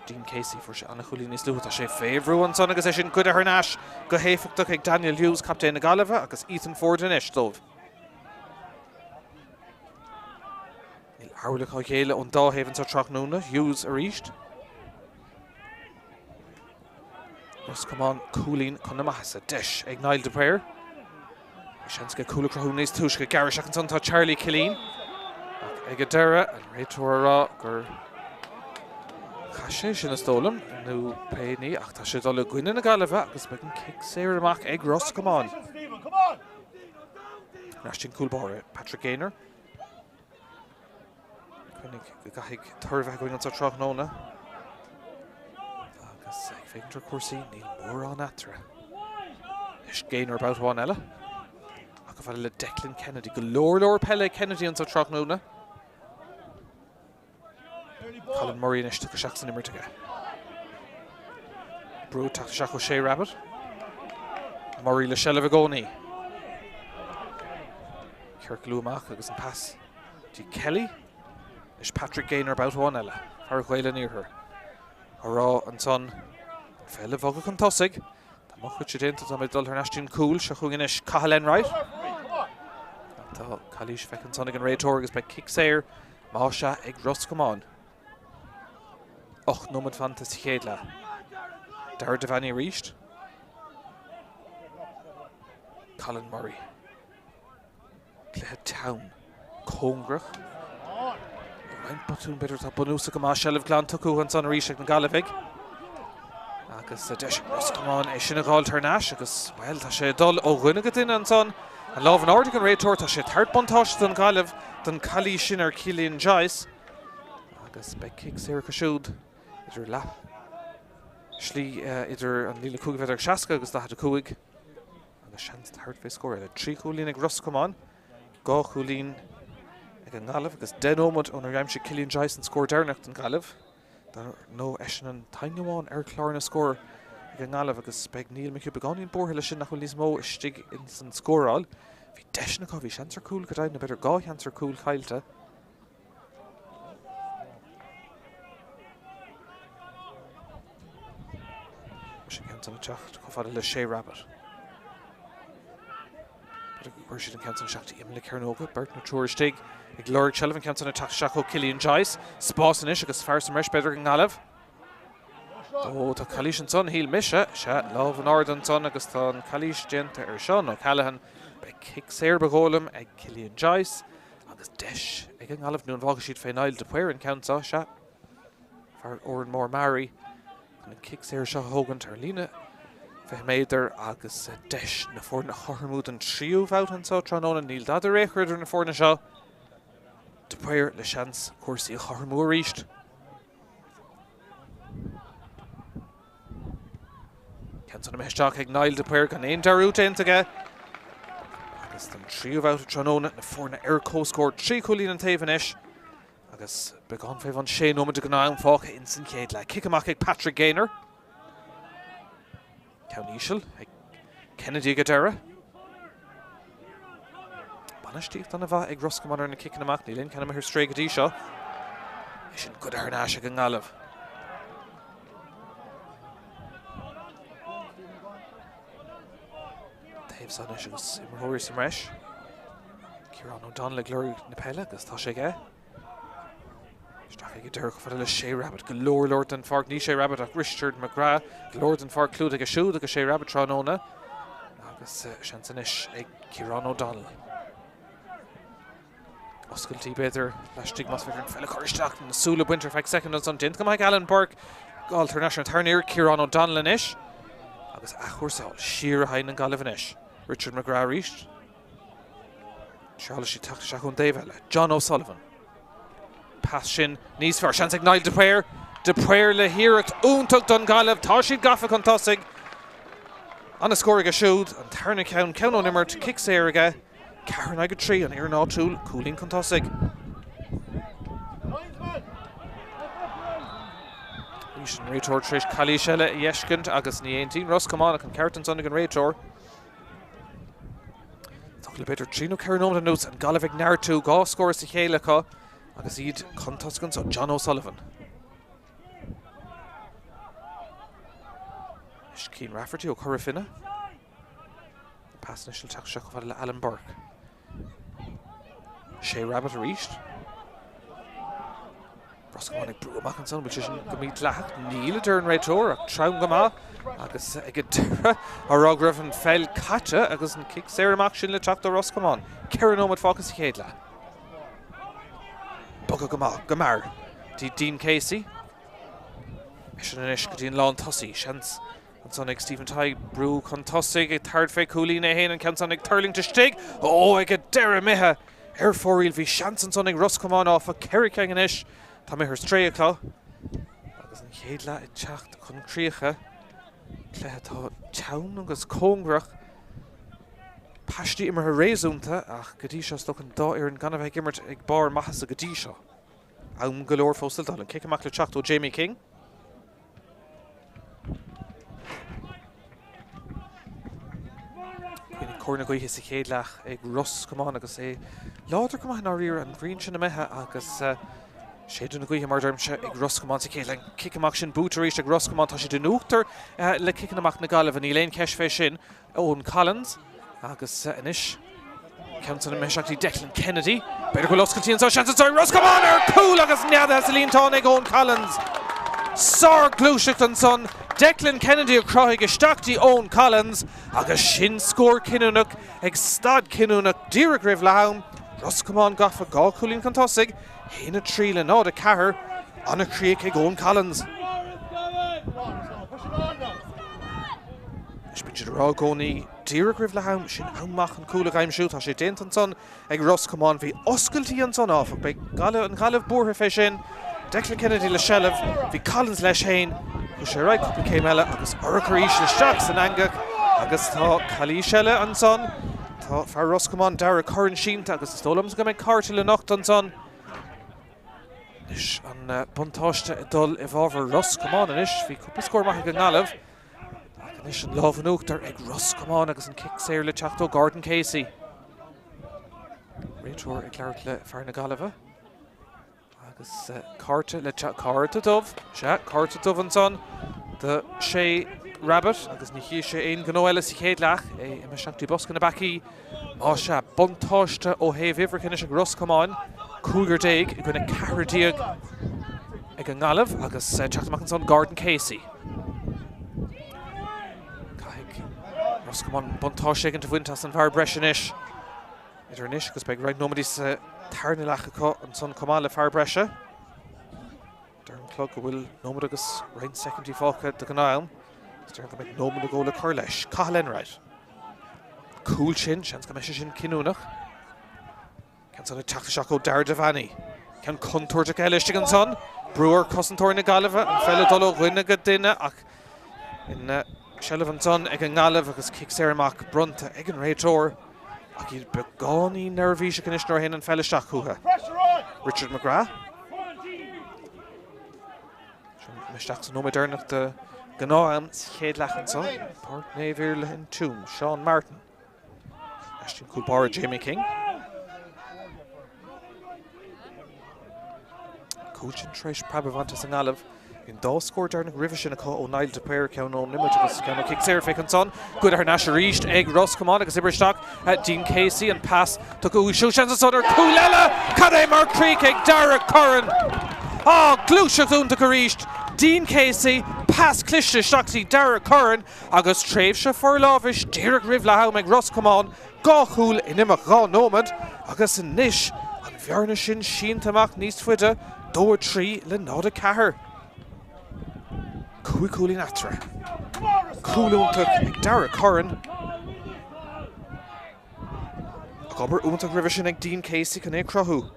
Dean Casey for Anna Chulín is luúta sé féhrúan son agus é sin cuid ar náis go héifeachtach ag Daniel Hughes captain na Gaillimh agus Ethan Ford in istómh. Níl áirlach á chéile ón dáhéhann sa Tráchtaire Hughes a ríist. Roscommán cúlín chun na maithas a deis ag Niall de Prayer. Seans go cúla crothú níos túis go gariseach an son tá Charlie Killeen. Ag a deireadh an réiteoir rá gur sé sin a stólam nó péní ach tá sé dul gcuine na Gaillimh agus beag an kick séir amach ag Roscommán. Náistín cúlbára Patrick Gaynor. Cuinnig go gaithigh turmh a gcuine sa Tráchtaire. Agus ag féintear cuasaí níl mór an atra. Is Gaynor about bháin eile. Ach go bhfuil le Declan Kennedy go Lord Peile Kennedy an sa Tráchtaire. Colin Murray in ishte go seach san immertige. Brú tacht seach ó sé Rabbit. Murray le Shelver Goni. Kirk Luamach agus an pass. Dí Kelly. Is Patrick Gaynor about bháin eile. Ar ghuaile níor her. Ará an son féile bhogad chun tosig. Tá mo chuid sé déanta tá méid dul ar náistín cúil se chugan is Cathal Enright. Tá Cailísh fecinn son ag an réitor agus be kick séir má se ag Roscommán. Och, nómad fantas chéad le. Darragh Devaney ríist. Colin Murray. Cluiche Town. Cóngrach. Ein batún beidir tá bunúsa go má Shelf Glan tucú an son ríist ag na Gaillimh. Agus deis Roscommán é sin a gáil tar náis agus well tá sé dul ó ghuine go duine an son. An lámh an áirdigh an réitor tá sé thart bontáiste don Gaillimh don Cailí sin ar Cillian Joyce. Agus be kick séir go siúd. Idir le slí idir an líle cúig bheith ar seasca agus dá a cúig agus seans thart fé scóir le trí cúlín ag Roscommán, gá cúlín ag an Gaillimh agus den ómad ón raim sé Cillian Joyce an scóir deirnecht an Gaillimh. Tá nó eisian an tainneháin ar chlár na scóir ag an Gaillimh agus beag níl me beáín borthaile sin nach chuil níos mó istigh in san scóráil. Bhí deisna có bhí seansar cúil go daid na beidir gá seansar cúil chailte. Sin ceann an teacht go fada le sé Rabbit. Bur siad an ceann an seachta imle Cearnóga, Bert na Tuairistigh ag Lord Shelvan ceann an teacht seach ó Cillian Joyce, spásan is agus fearr sa meis beidir an Gaillimh. Ó tá Cailísh an son híl mise, se lámh an ard an son agus tá an Cailísh déanta ar Sean ó Callahan be kick séir bególam ag Cillian Joyce agus deis ag an Gaillimh nuair an bhága siad fé Niall de Prayer an ceann sa se. Fearr Oran Mór Mary. An kick séir se hógan tar lína bheith méidir agus deis na fórna chormúd an tríú bhát an sa Tránóna níl dad a réchridir na fórna seo. De Prayer le seans cuasaí a chormú ríist. Ceann na meisteach ag Niall de Prayer gan éon darút aige. Agus den tríú bhát a Tránóna na fórna ar cóscóir trí cúlín an taobhan is. Agus beagán fé bhain sé nómad go ná an fácha in san chéad le kick amach ag Patrick Gaynor. Míchéal ag Kennedy go deireadh. Banastíocht an a bheith ag Roscommon ar na kicking amach ní linn ceanna her stray go dtí seo. Sin go ar an aise go Gaillimh. Taobh san is agus imreoir sa mreis. Ciarán O'Donnell le glóir na peile agus tá sé ggé. Strach ag dúir go le sé rabbit go leor den Páirc ní sé rabbit ach Richard McGrath glóir den Páirc clúd ag a siúd agus sé rabbit tránóna agus sean san is ag Ciarán O'Donnell. Oscailtí beidir leistigh mas bheidir an fellach choiristeach na súla buintear feich second an dint go mbeidh Alan Burke gáil international tarnéir Ciarán O'Donnell inis agus achúrsáil siar a hain an Gaillimh inis. Richard McGrath ríist. Charles sí tacht seach chun Dave eile. John O'Sullivan. Pass sin níos fearr. Seans ag Niall de Puir. De Puir le hiirecht úntach don Gaillimh. Tá siad gafa chun tosig. Anna scóir a siúd an tarna ceann ón immert kick sé aige. Cairn aige trí an ar ná túl cúlín chun tosig. Rís an réitóir tríis Coilíche le iescint agus ní 18 Roscommon ach an ceartan son ag an réitóir. Le beidir tríú cearnóm an nús an Gaillimh ag neir tú gá scóir sa chéile cá agus iad chun toscan son John O'Sullivan. Is cín Rafferty ó chur finne. Pass na siil teach seach le Alan Burke. Sé rabbit a ríist. Roscommon ag brú amach an son, bhil sin go míad leacht níl a dúr an réitóir ach trám go má agus ag a dúra a rágrah an feil caite agus an kick sé amach sin le teach do Roscommon. Cearnóm at fácas chéad le. Bogad go má, go mar. Dí Dean Casey. Sin an isis go dtíon lán tosaí. Seans an son ag Stephen Tighe brú chun tosaigh ag tard fé cúlín é héin an cean son ag Turling to stig. Ag a deire mithe. Ar fóríl bhí seans an son ag Roscommon áf a Cerric an isis. Tá mé ar stréachá. Agus an chéad le ag teacht chun tríocha. Cléthe tá teann agus cóngrach. Pastí immer a réúnta ach go dtí seo stoch an dá ar an ganmh ag immert ag bar maithas a go dtí seo. Am go leor fóstaltá an kick amach le teacht ó Jamie King. Cuoine córna gaotha sa chéad leach ag Roscommon agus é láidir go maith ná riar an bhríonn sin na mithe agus séidir na gaotha mar dermse ag Roscommon sa chéad le kick amach sin bútaréis ag Roscommon tá sé den úachtar le kick amach na Gaillimh an íléon ceis fé sin Owen Collins agus inis ceann san na meisiachtaí Declan Kennedy beidir go loscailtí an sean an Roscommon ar cúl agus neada sa líontán ag Owen Collins. Sár glúiseach an son Declan Kennedy a croigh isteachtaí Owen Collins agus sin scór cinúnach ag stad cinúnach díreach roimh le haim. Roscommon gafa gá cúlín chun tosig héna trí le nád a cethair anna críoch ag Owen Collins. Is beidir rá gcónaí díreach roimh le haim sin amach an cúlach aimimsú tá sé déint an son ag Roscommon bhí oscailtí an son áfach be an Gaillimh bútha fé sin. Declan Kennedy le sellh, bhí Collins leis hain, go sé raid cúpla céim eile agus orcaríis le steach san angach agus tá Coilíche le an son. Tá fear Roscommon deire chorann sínta agus stólams go méid cáirte le nocht an son. Is an buntáiste i dul I bhábhar Roscommon inis, bhí cúpla scór maith go Gaillimh. Is an lámh an uachtar ag Roscommon agus an kick séir le teacht ó Gordon Casey. Réitóir ag leabhart le fear na Gaillimh. Agus cárta le cárta dubh, cárta dubh an son de sé rabbit agus ní hí sé aon gó eile sa chéad leach é me seachtaí bosca na bací á se buntáiste ó héamh ihreach ag Roscommon cúgur déag I gcuine cehardíag ag an Gaillimh agus teachtamach an son Gordon Casey. Caithfidh Roscommon buntáiste an bhaintas an bhar breis inis. Idir inis agus beag raid nómadí sa tarna lecha an son Comáin le fear breise. Darn clog go bhfuil nómad agus rain secondary fácha de Naomh. Darn go beag nómad a go le chuir leis. Cathal enráid. Cúil sin, seans go meise sin cinúnach. Ceann son teachta seach ó Dar Devani. Ceann contúirte eilisteach an son. Breúir cosantóir na Gaillimh an fellile dul ó dhuine go duine ach in sellh an son ag an Gaillimh agus kick sé amach brunta ag an réitóir. Ach iad beánaí nervhí can isnúir hin an fellisteach chuatha. Richard McGrath. Meisteach san nóid dearnach de Naomh chéad lechan son. Páirc Naomh le hin túm. Sean Martin. Ashton Coulbar Jamie King. Cúchin treis Prabhavantas an Gaillimh. In dó scór darna rivise in a có ó Naomh de Páirc ceann ó nimid agus ceann ó kick séir féc an son. Good ar náis a ríist ag Ross Comáin agus Ibristeach Dean Casey an pass to go siú sean sa sodir Cúileile Cad mar Creek ag Dara Curran. Cluiche dún de go ríist. Dean Casey pass Cluiche seachtaí Dara Curran agus tréimh se for lábhis Deireadh Rivleáin ag Ross Comáin gá chúl in imach gá nómad agus in níis an bhearna sin síntamach níos fuide dóir trí le nád a cethair. Cúlín atra. Cúlúntaach ag Dara Curran. Gobar úntaach ribh sin ag Dean Casey can é crothú.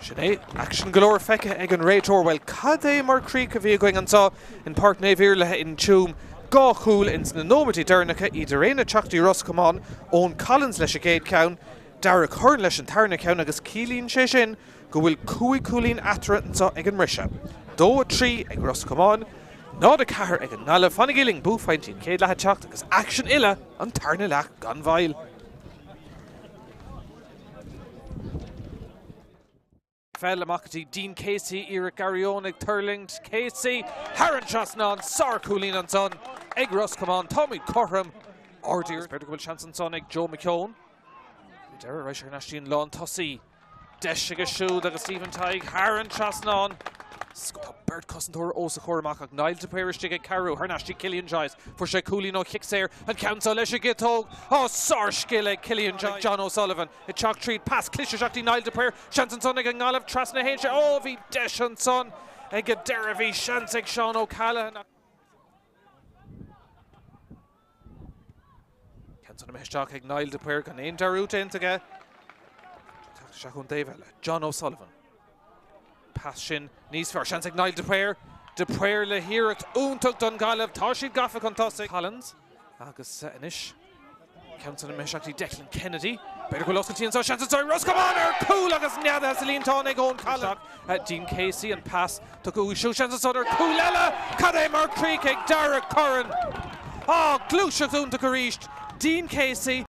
Sin action galore feice ag an réitor well cad é mar Creek a bhí going antá in Páirc Naomh in Tuaim gá chúl in sna nómatí dearnacha idir réine teachtaí Ross Comáin ón Collins leis a géad ceann Dara Curran leis an tarna ceann agus cílíonn sé sin go bhfuil cúlín atra antá ag an rise. Dó trí ag Ross Comáin nád a cethair ag an Naomh fanna gilling bú faintín céad lethe teacht agus action ile an tarna leach gan bhail. Fell amachtaí Dean Casey Iarlath Garrón ag Turling Casey Haran Trasnan Sar Cúlín an son ag Ross Comáin Tommy Corham Ordir better go bhfuil chance an son ag Joe Míchéal Dara Reisher Nashtin Lán Tosí Deis agus siúd agus Stephen Tighe Haran Trasnan Tá bird cosintúir ó sa chóramach ag Naomh de Páirc ag Carú Harnastí Cillian Giles for sé cúlín ó Chickséir an council leis a gitóg sar skill ag Cillian Giles John O'Sullivan it chalk treat pass Cluiche seachtaí Naomh de Páirc chance an son ag Gaillimh trasna héin bhí deis an son ag a deire bhí chance ag Sean O'Callaghan chance an meisteach ag Naomh de Páirc an éon darút intige seachún David John O'Sullivan pass sin níos fearr chance ag Naomh de Páirc le hiirecht úntaach don Gaillimh tá siad gafa chun tosaigh Collins agus inis ceann an meisteachtaí Declan Kennedy better go loscail tíon chance an Ross Comáin ar cúl agus neada has a líontáin ag ón Connacht Dean Casey an pass to go siú chance an sodir Cúileile Cad mar Creek ag Dara Curran Cluiche úntaach go ríist Dean Casey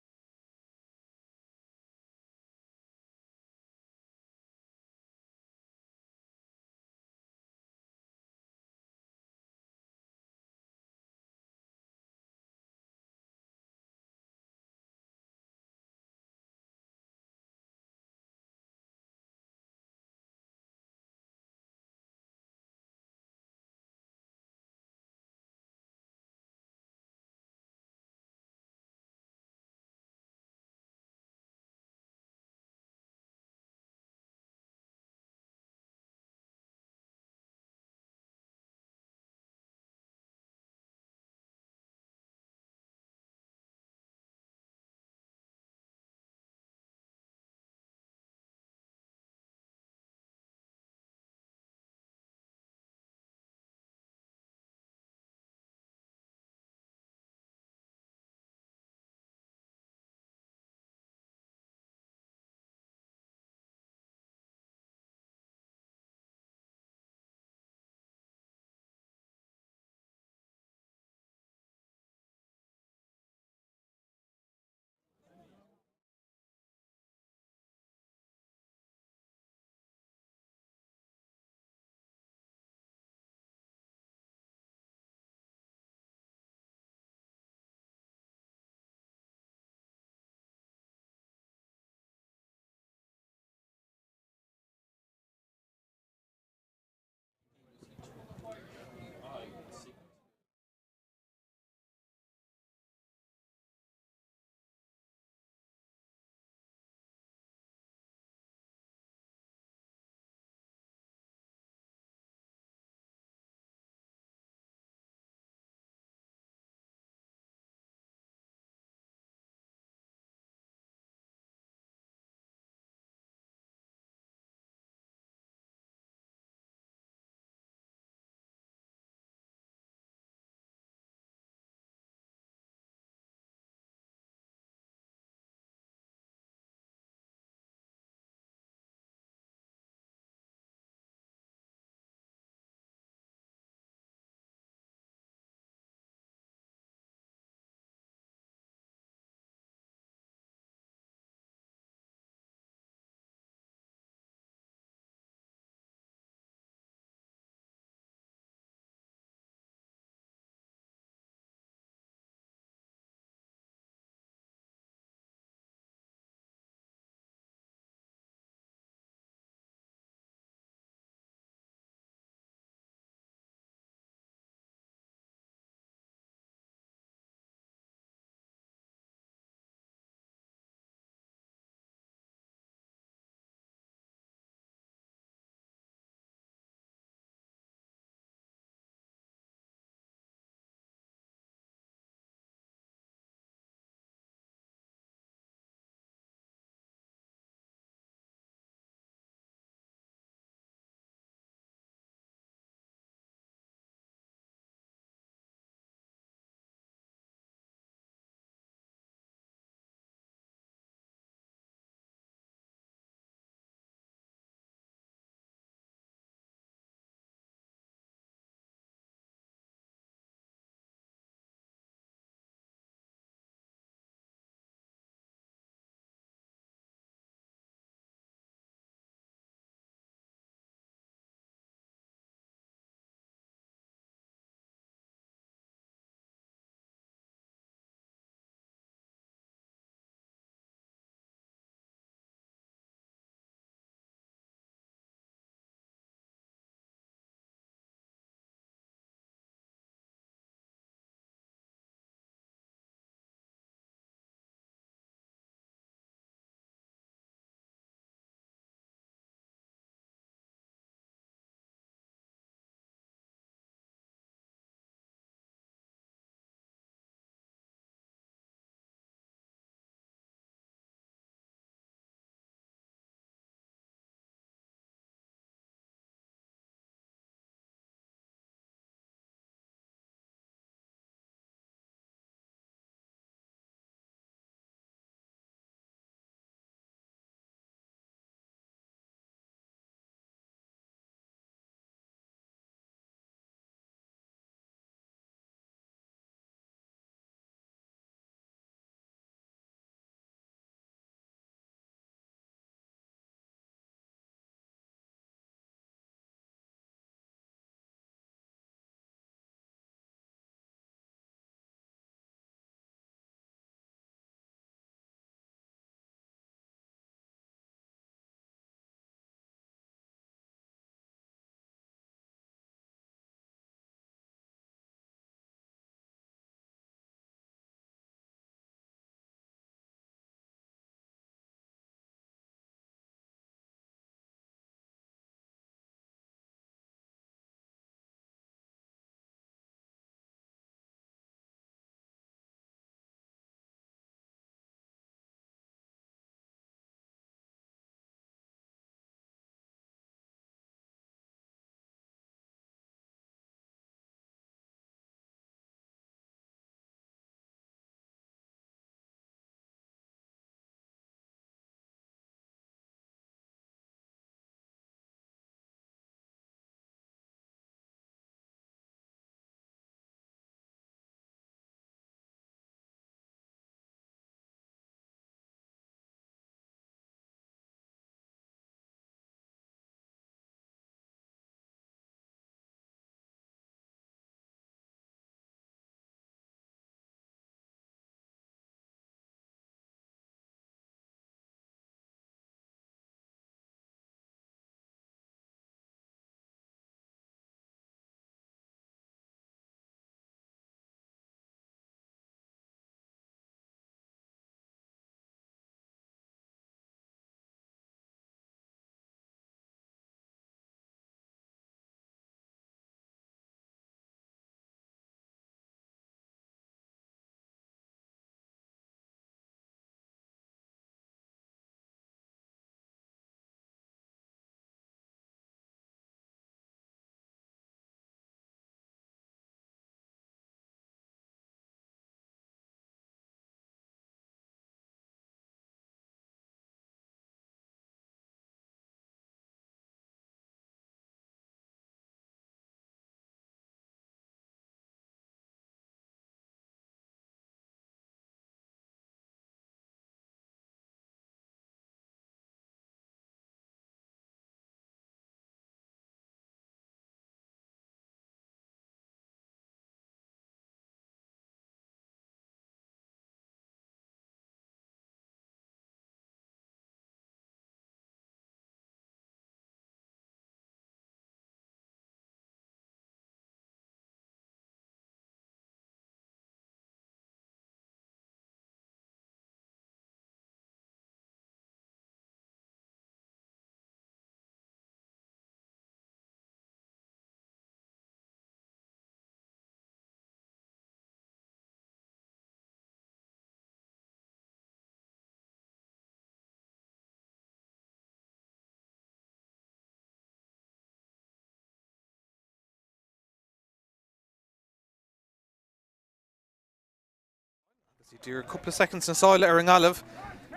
Dúr a couple of seconds na sáile ar an Gaillimh.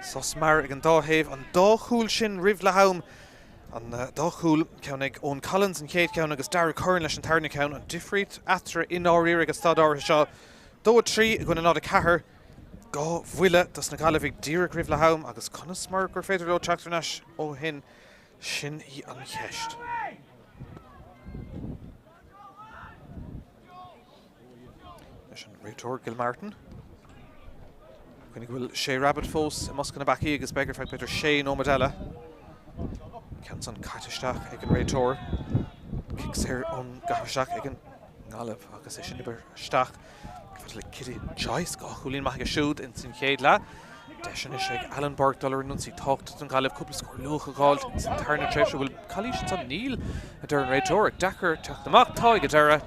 Sos mar ag an dáhéamh an dáchúil sin ribh le haum. An dáchúil ceannig ón Collins an chéad ceann agus Dara Curran leis an tarna ceann an difriad atra in áir agus stad áir seo. Dó trí a gona nád a cethir. Gá bhuiile dus na Gaillimh ag díreach ribh le haum agus conas mar gur féidir le Tráchtaire ó hin sin í an cheist. Leis an réiteoir Gil Martin. Gwynig bhfuil sé rabbit fós i mosc na baci agus begur feag Peter sé nó modella. Cant an cartaisteach ag an réiteoir. Kicks ar an gahaisteach ag an Gaillimh agus é sin ibar steach. Gyfad le Kitty Joyce gá chulín maith a siúd in sin chéad le. Deisian is ag Alan Borg dollar nun sí tácht an Gaillimh cúpla scór luach a gáil in sin tarna treisio bhfuil Calíis an níl a dur an réiteoir ag dechar teach amach tá ag a dara.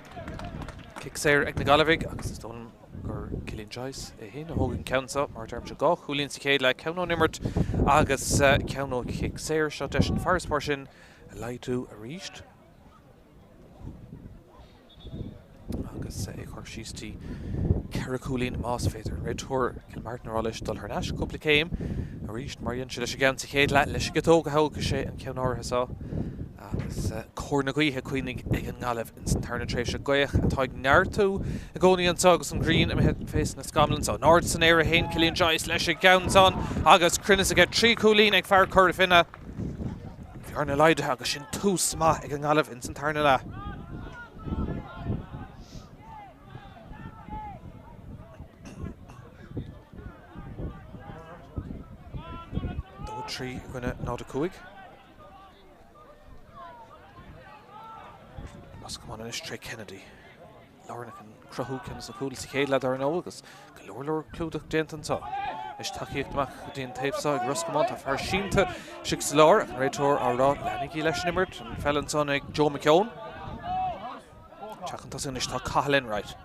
Kicks ar ag na Gaillimh agus is dónam gur Killian Joyce é hén a hógan ceansa mar derm se gá chulín sa chéad le ceann ó nimmert agus ceann ó kicks ar seo deis an farspóir sin a leidú a ríist. Agus é chuir síostí ceithre cúlín más féidir an réiteoir Gil Martin ráis dul ar neis cúpla céim a ríist mar dhéann se leis a gceann sa chéad le leis go tóga thóga sé an ceann áirithe agus cór na gaotha cuoinnig ag an Gaillimh in san tarna tréimhse gaoch atá ag neartú a gcónaí an agus an Green am head fééis na Scamlan so náir san éire hain Killian Joyce leis ag ceann agus crinnes a get trí cúlín ag fear chuir finna. Bhear na leidethe agus sin tús maith ag an Gaillimh in san tarna le. Dó trí gona nád a cúig. Come on, and it's Trey Kennedy. Lauren can Craobh can so cool to chéad le ar an agus glór clúdach déantan tá. Is takeíocht amach déan taobh ag Roscommont a fear sínta six lár an réiteoir á rá lenigí leis nimmert an fellan son ag Joe McKeown. Teachantas in is tá cahalin right.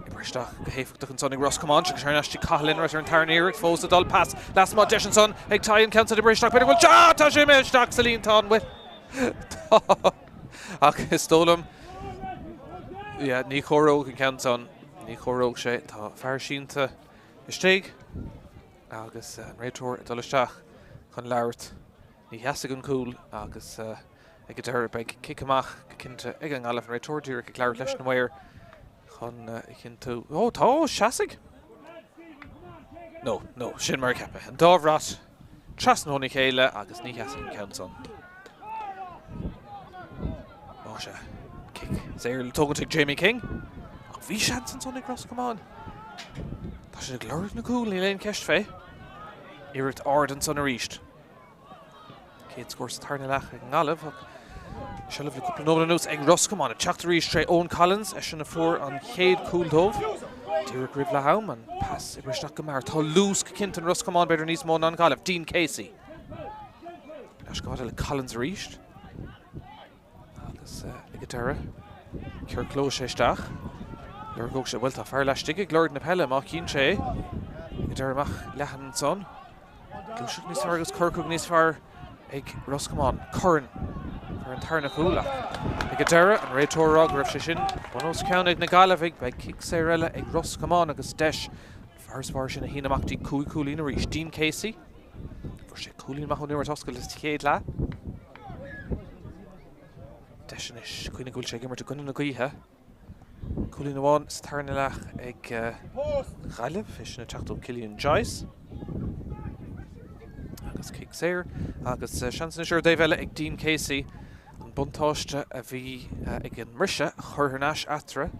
Ibristeach go héifach an son ag Roscommont agus ar neistí cahalin right ar an tarnéir fós a dul pass. Last mod deis an son ag tie an count de Ibristeach beidir bhfuil tá sé méisteach sa líon tá with. Agus tólam ní chóróg an ceann ní chóróg sé tá fear sínta isteig agus an réiteoir a dul-isteach chun labhairt ní heasa an cúil agus ag go deireadh beag kick amach go cinnte ag an Gaillimh an réiteoir dúradh ag labhairt leis an mhair chun cinn tú tá seasaigh? No sin mar cepa an dábhreat tras an tháinig chéile agus ní heasa an ceann. Kick. Zéir le tógad ag Jamie King. Bhí seans an son ag Roscommon. Tá sé glóir na cúil ní léon ceist fé. Iirecht ard an son a ríist. Céad scór sa tarna leach ag an Gaillimh. Se le cúpla nómna nús ag Roscommon a teacht a ríist Trey Owen Collins is sin na fuór an chéad cúil dómh. Díreach ribh le haum an pass ibristeach go mar. Tá lús cint an Roscommon beidir níos mó ná an Gaillimh. Dean Casey. Leis go le Collins a ríist. Ag deire ceir Cluiche isteach leir góg sé bhfuil tá fear leistigh glóir na peile amach cín sé ag deire amach leathan an son Cluiche níos fear agus curcúg níos fear ag Roscommon Curran ar an tarna cúla ag deire an réiteoir rag raibh sé sin bunos ceann ag na Gaillimh beag kick sé eile ag Roscommon agus deis fearspáir sin a híana amachtaí cúlín a ríis Dean Casey fuair sé cúlín amach ó nuair toscail is chéad le. Deisian is cuoine gúil sé gimmar a gunna na gaotha. Cúlín amháin sa tarna leach ag Gaillimh is sin na teachtó Killian Joyce. Agus kick séir agus seansan seir Dave eile ag Dean Casey an buntáiste a bhí ag an mrise chuir neis atra.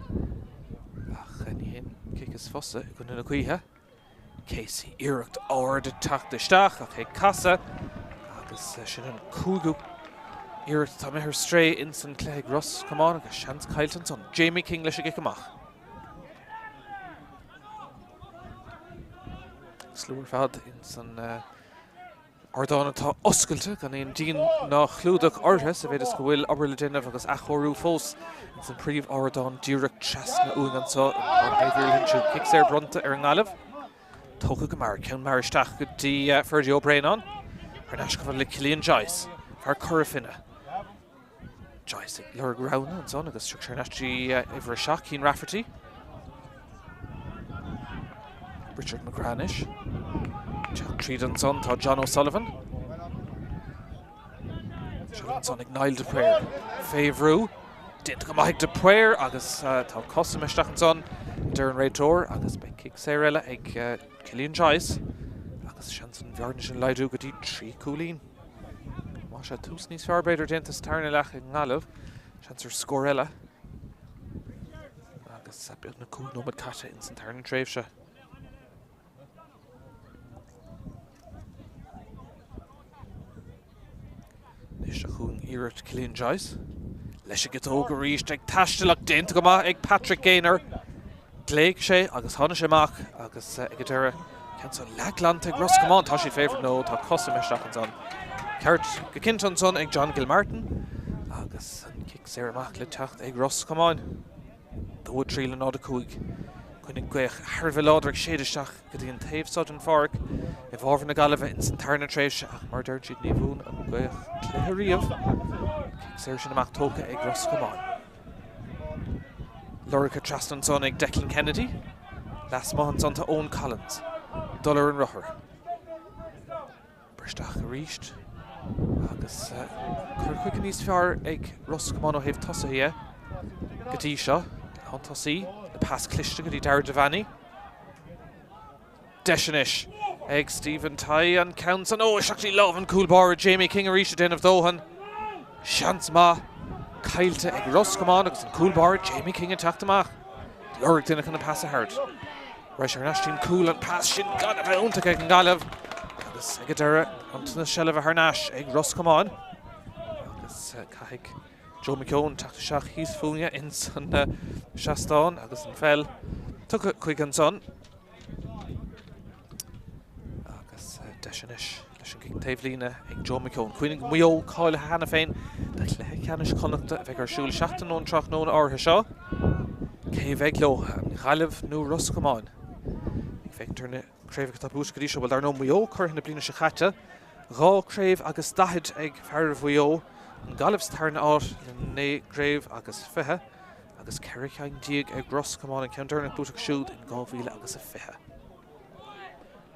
Ach ní hin kick is fosa i gunna na gaotha. Casey iirecht ard a teacht isteach ach ag casa agus sin an cúgú Iirecht tá mé stray in san cléig Roscommon agus seans cailtan son Jamie King leis a gic amach. Slúr fad in san ardána tá oscailte gan éon dín ná chlúdach orthe sa bhéidir go bhfuil obair le déanamh agus achorú fós in san príomh ardán díreach chas na ugan sa an éidirlinn siú kick séir bronta ar an Gaillimh. Tócha go mar ceann mar isteach go dtí Fergie O'Brien an ar neis go bhfuil le Killian Joyce fear chur finna. Joyce ag leir go raibhna an son agus structure neistí ihar seach cín Rafferty. Richard McGranish. Jack Trídan son tá John O'Sullivan. John son ag Niall de Puer. Favorú. Dint go maith de Puer agus tá cosam isteach son Darren Raitor agus be kick Sarella ag Cillian Joyce. Agus Shanson Bjarnish and Laidu go dí 3 cúlín. Má se tús níos fearbeidir dentas tarnalach ag Naomh. Chancellor Scorella. Agus beag na cúl nómad caite in san tarnan tréimhse. Nis a chún Iarlath Cillian Joyce. Leis get óga ríist ag taistelach dénta go maith ag Patrick Gaynor. Gléig sé agus tháina sé amach agus ag deireadh Council Leathcheannais ag Roscommon tá sí favourite nó tá cosam isteach an son. Ceart go cinnt an son ag John Gilmartin agus kick sé amach le teacht ag Roscommon. Dó trí le nád a cúig chuinnig gcuich Harvey láidir ag séideteach go dtí an taobh sod an Páirc I bhór na Gaillimh in san tarna tréimhse ach mar dúirt siad ní bhún an gcuich cluiche riamh. Kick sé sin amach tóca ag Roscommon. Lorica Trastan son ag Declan Kennedy. Las mahan son ta Owen Collins. Dollar and Rucker. Bristeach a ríist. Agus chuir chuig níos fear ag Roscommon ó heh tosa hia. Gotí seo. An tosaí. The pass Cluiche go dtí Darragh Devaney. Deisianis ag Stephen Tighe an counts an actually love an cool bar Jamie King a ríist den of Dóhan. Shans ma. Cailte ag Roscommon agus an cool bar Jamie King an teachtamach. Lorg duna chun a pass a hard. Reis Nastin cool an pass sin gan a bheith ag an Gaillimh. Agus ag a deireadh an na shellah a Harnash ag Roscommon. Agus caithfidh Joe McKeown teachta seach híos fúne in san Seastáin agus an fel. Tucha chuig an son. Agus Deisianis. Leis an taobh líne ag Joe McKeown. Cuoinnig BEO cáil a hana féin de Leathcheannais Connacht a bheith ar siúil 16 Tráchtaire átha seo. Cé bheith lo an Gaillimh nó Roscommon. Ag bheith turna Craobh go tapús go dtí seo bhil ar nó BEO chuir na bliana se chaite. Rá Craobh agus dahid ag fear BEO. An Gaillimh's tarna át le Craobh agus fithe. Agus Ceiriceáin díag ag Roscommon an ceantarna clúteach siúd in 2000 agus a fithe.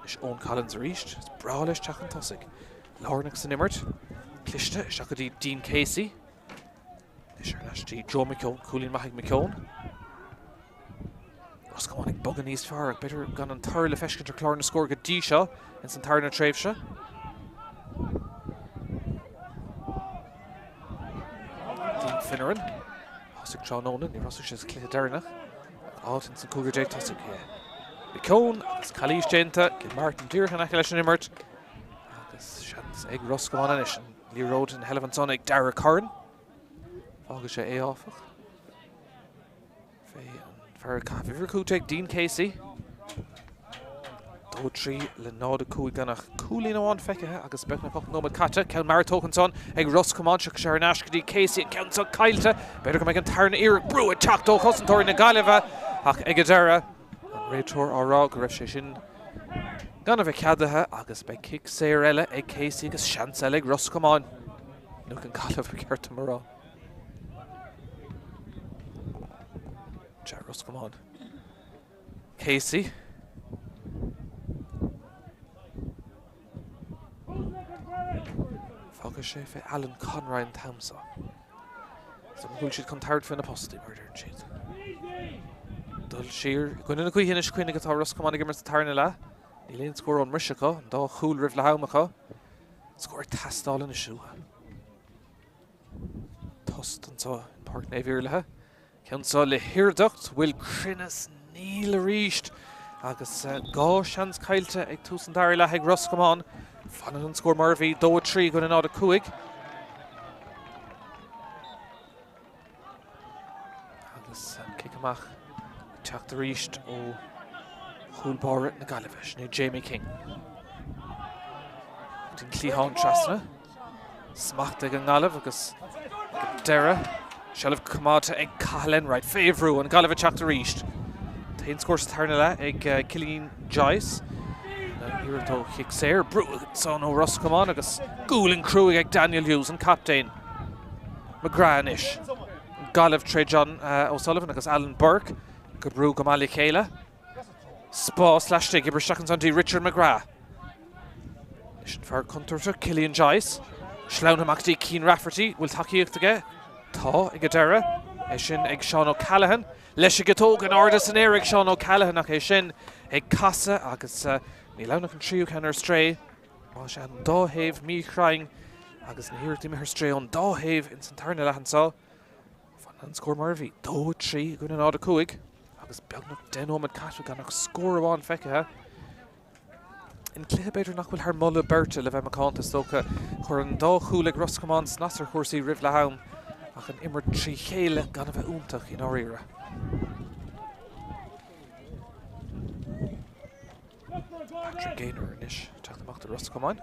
Is Owen Collins a ríist, is brá leis teach an tosaigh. Lárnach san imirt, Cluiche is teach go dtí Dean Casey. Is leis tí Joe McKeown, Cúlín Maithig McKeown. Roscommon ag bogan níos fearr ag beidir gan an tar le feiscint ar clár na scór go dtí seo in san tarna tréimhse. Dean Finneran, thosaigh Tránóna, ní thosaigh sé cluiche deireanach. Áit in san cúgur déag tosaigh McKeown agus Calís dénta, Gilmartin dúrchan aici leis an imirt. Agus seans ag Roscommon anis an líróid in hell of an son ag Darragh Corrin. Fágadh sé áfach. Fé an fear caithfidh cúte ag Dean Casey. Dó trí le nád a cúig ganach cúlín amháin feicithe agus beag na coch nómad caite. Ceann mar tóchan son ag Roscommon seach sé ar an asca dtí Casey an ceann son cailte. Beidir go méid an tarna iarracht brú a teach dó chosantóirí na Gaillimh ach ag a deireadh. Raitor árá go raibh sé sin gan a bheith ceadathe agus be kick Sarella ag Casey agus seansel ag Roscommon. Nó an Gaillimh be cearta marrá. Jack Roscommon. Casey. Fágadh sé fé Alan Conroy Tamsa. So bhúil siad chun tairt fin na postí mar dúirt siad. Dul siar, gúine na cuihinne is cuiine atá Roscommon ag immer sa tarna le. Ní léon scór ón mriseacha, an dá chúl rih le hamacha. Scór tastáil in na siúha. Tost an tá in Páirc Naomh Iarlathe. Ceann sá le hirdach bhfuil crinnes níl a ríist agus gá seans cailte ag tús an dair le ag Roscommon. Fanna an scór mar bhí 2-3 gúine nád a cúig. Agus kick amach. Teacht a ríist ó chúlbáire na Gaillimh nó Jamie King. Dín clíán trasna. Smacht ag an Gaillimh agus deireadh. Shellah cumáta ag Cahalin right féhrú an Gaillimh teacht a ríist. Taon scór sa tarna le ag Cillian Joyce. Iarlath kick séir brú son ó Roscommon agus gúlin cruúig ag Daniel Hughes an captain. McGranish. Gaillimh Tré John O'Sullivan agus Alan Burke. Go brú go Míchéal. Spá slash Gibber Shackens on Richard McGrath. Ishin far Contorta, Killian Joyce. Sloan Macdi, Keen Rafferty, will Taki Ictage. Ta, Igadera. Ishin, Egg Sean O'Callaghan. Leshigatog and Ardis and Eric Sean O'Callaghan, Ishin, Egg Casa, Agus Milana can Trio can her stray. Mashan Dahave, me crying. Agus Nihir Dim her stray on Dahave in Santarna Lahansa. Van score Marvi, Do 3, good and Oda Kuig. Agus Belnock Denom and Catwick score one Feka. In Cluiche nach will her mulle Berta le Vemacanta Stoka, Coran Da Hulig Roscomans, Nasser Horsey Rivlahaum, ach an immer Míchéal gan of Untach in Orira. Patrick Gaynor Nish, Tach the Macht the Roscommon.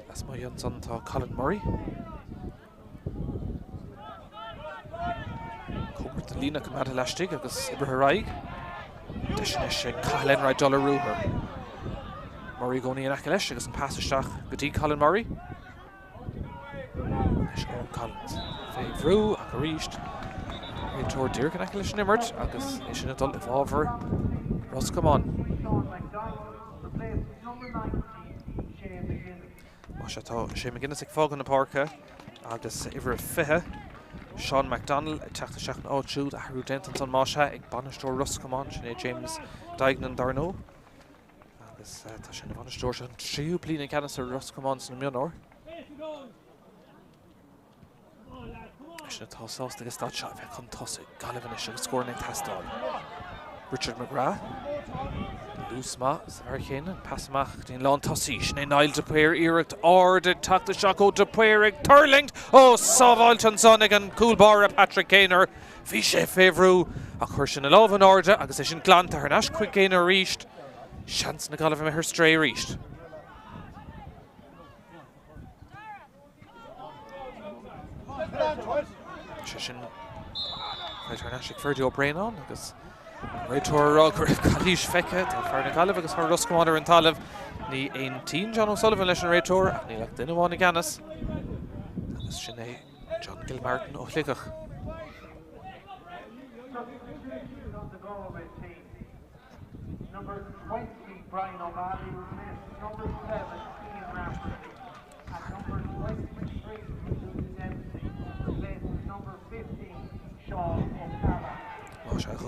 That's my young son to Colin Murray. Cumber the Lina Commander Lashtig, Agus Ibraharaig. Dishnish Colin Rai Dollar Ruher. Murray going in Akalesh, Agus and Passage, Goody Colin Murray. Ishko Collins. Fave Roo, Akarisht. Tor Dirk and Akalesh Nimmert, Agus Ishin Adult Evolver. Roscommon. Mashatá sé McGuinness ag fág an na Páirc agus iver fihe Sean McDonald teachta seach an áitiúd a hrú dentan san Masha ag banistóir Roscommon sin James Daignan Darno agus tá sin banistóir sin tríú blina ceannas ar Roscommon san Mionúr. Sin atá sásta agus tá seo bheith chun tosa Gaillimh is agus scóir ag tastáil. Richard McGrath. Loosma, Sarchin, and Passamach, Din Lon Tossish, Nail de Puir, Eric, Orde, Tuck the Shako de Puir, Turling, oh, Savalton Sonig and Coolbar, Patrick Gaynor, Fishe Favru, a Cursion and Love and Orde, Aggusation Glanta, her Nash Quick Gaynor reached, Chance Nagalov her stray reached. Shishin, her Nash Ferdi O'Brien on, because. Raitor Coलीche Fecca, Páirc Gaillimh agus her Roscommon ar an talamh ní 18 John O'Sullivan leis an Raitor ach ní le duine bháin ag Ganas. Agus sin é John Gilmartin ó Chluiche. Number 20 Brian O'Malley replaced number 7 Ian Rafferty and number 23 Dempsey replaced number 15 Sean O'Callaghan.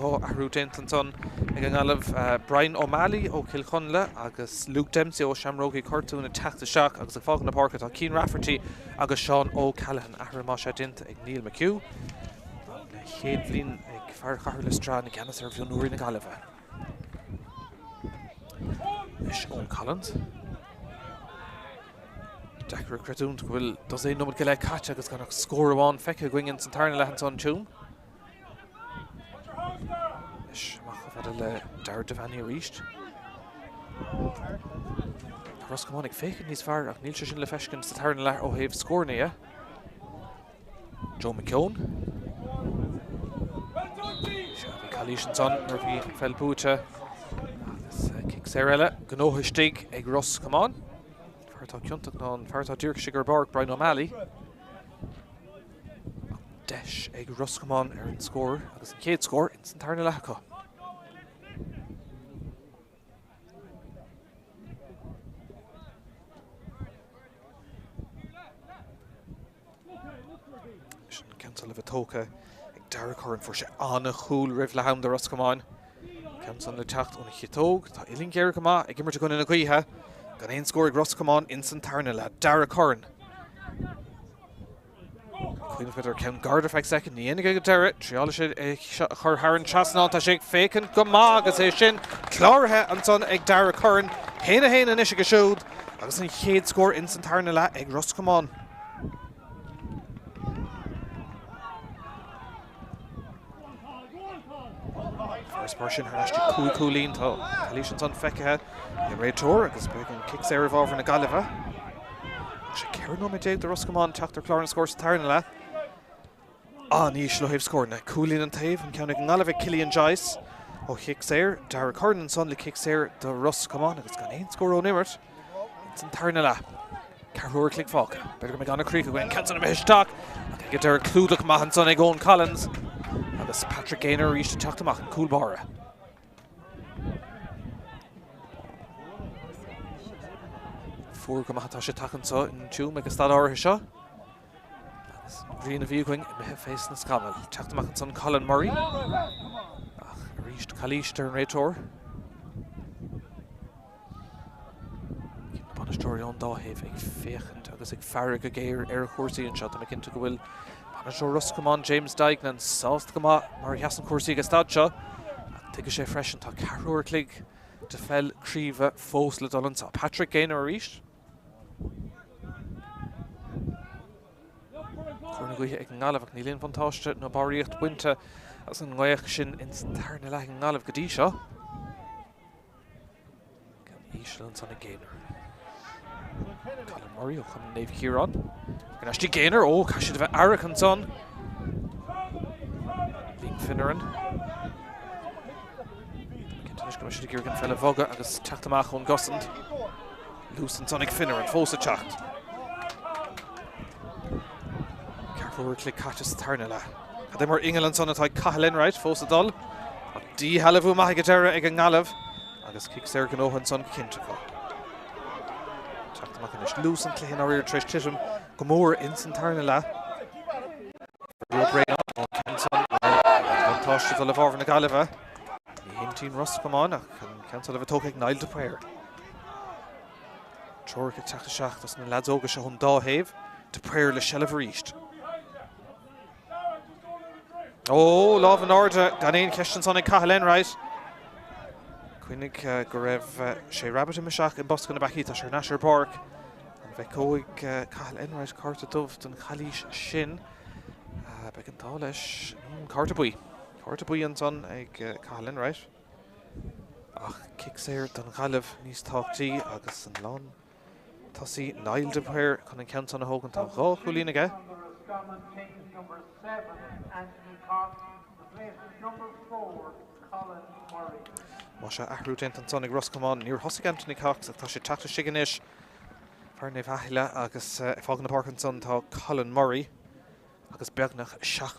Rá a hrú dentan ag an Gaillimh Brian O'Malley ó Kilcunla agus Luke Dempsey ó Shamrogi Cortún a teachta seach agus ag fág na Páirc tá Keen Rafferty agus Sean O'Callaghan a hrú Masha dinta ag Neil McHugh. Le chéad blin ag fear chahar le strán ag Ganas ar Mionúr na Gaillimh. Is Owen Collins. Dechar Cradún go bhfuil dos é numad go le catch agus gan scór amháin feice going in Santarna lehan an tún. Le Dar Devani reached. Roscommon ag fécin níos fearr ach níl sin le feiscin sa tarna le ó thaobh scórna é. Joe McKeown. Shelby Coलीche son nar bhí fel búte. Agus kick Sarella gnóthaistigh ag Roscommon. Feartá ciúntaach ná an feartá Dirk Sigar Bark Brian O'Malley. Deis ag Roscommon ar an scór agus an chéad scór in Santarna lecha. Cancel of a toca ag Dara Curran for se anna chúl Rivlahaum de Roscommon. Cancel le techt on a chitóg tá Ilín Geir Gama ag immer gon in a cuithe gan ein scór ag Roscommon in Santarna le Dara Curran. Queen of Bitter Count Gardafag second ní enig ag Dara triála siad ag chur Haran Chasná tá sé fécin go má agus é sin cláirthe an son ag Dara Curran héna is go siúd agus an chéad scór in Santarna le ag Roscommon. First person her actually coolín tá Coलीche son feice i Raitor agus began kicks ar over na Gaillimh. She cear nó mé de Roscommon teachtar chlár an scór sa tarna le. Níos le thaobh scór na coolín an taobh an ceann ag an Gaillimh Killian Joyce ó kicks ar Dara Curran son le kicks ar de Roscommon agus gan ein scór ó nimmert san tarna le. Carúir click fág. Beidir go mé gan a críoch go cancel na meisteach ag ag Dara clúdach maithan son ag Owen Collins. Agus Patrick Gaynor reached the Teachtamach and Coolbar. fuór go maithe tá sé takean sa in túm agus stad áirithe seo. Rian a bhí going mithe fééis na scamal. Teachtamach an son Colin Murray. Ach, ríist Calíiste an réitor. Cím na banistóirí an dáhéh ag féchant agus ag fearr go géir ar chóirsaí an seo tá cinnte go bhfuil banistóir Russ Comáin James Dignan sásta go mar heasan chóirsaí go stad seo. Tuige sé freisin tá carúir clig de fel críomh fós le dolan sa Patrick Gaynor a ríist. Chorna gaithe ag an ngalamh ach ní líon fantáiste nó baríocht buinte as an nghaoch sin in tarna le an ngalamh go dtí seo. Gan íslan san a Gaynor. Colin Murray ó chum Naomh Chiarán. Gan astí Gaynor ó caiisiad bheith airich an son. Lín Finneran. Cintanis go meisiad gur gan fell bhoga agus teachtamach ón gosant. Lús an son ag Finneran fós a teacht. Fuair clic catchas tarna le. Cad é mar England son atá caithlein right fós a dul. A dí halabhú maithe go deire ag an ngalamh agus cic séir gan óhan son cinnte go. Teachtamach inis lús an cléan áir treis tiism go mór in san tarna le. Brean ó Kenson an táiste do le bharr na galamh. Ní hintín Russ Comáin ach an Kenson le bh tóg ag Naomh de Páirc. Teoirc ag teachta seach as na lads óga se chun dáhéh de Páirc le sellh ríist. Oh, lámh an áde gan éon ceistan son ag caithlein right. Cuinnig go raibh sé rabbit in seach in bosca na bachí tá sé Naisir Páirc. An bheith cóig caithlein right carta dubh don chalís sin. Beag an tá leis carta buí. Carta buí an son ag caithlein right. Ach, cic séir don chalamh níos táchtaí agus an lán. Tasí Naomh de Páirc chun an ceann son a hógan tá gá chuilín aige. Má sé ahrú déint an son ag Russ Comáin níor thosaigh Anthony Cox ach tá sé teachta siganis. Fear Naomh Aile agus fágan na Páirc an son tá Colin Murray agus beagnach 7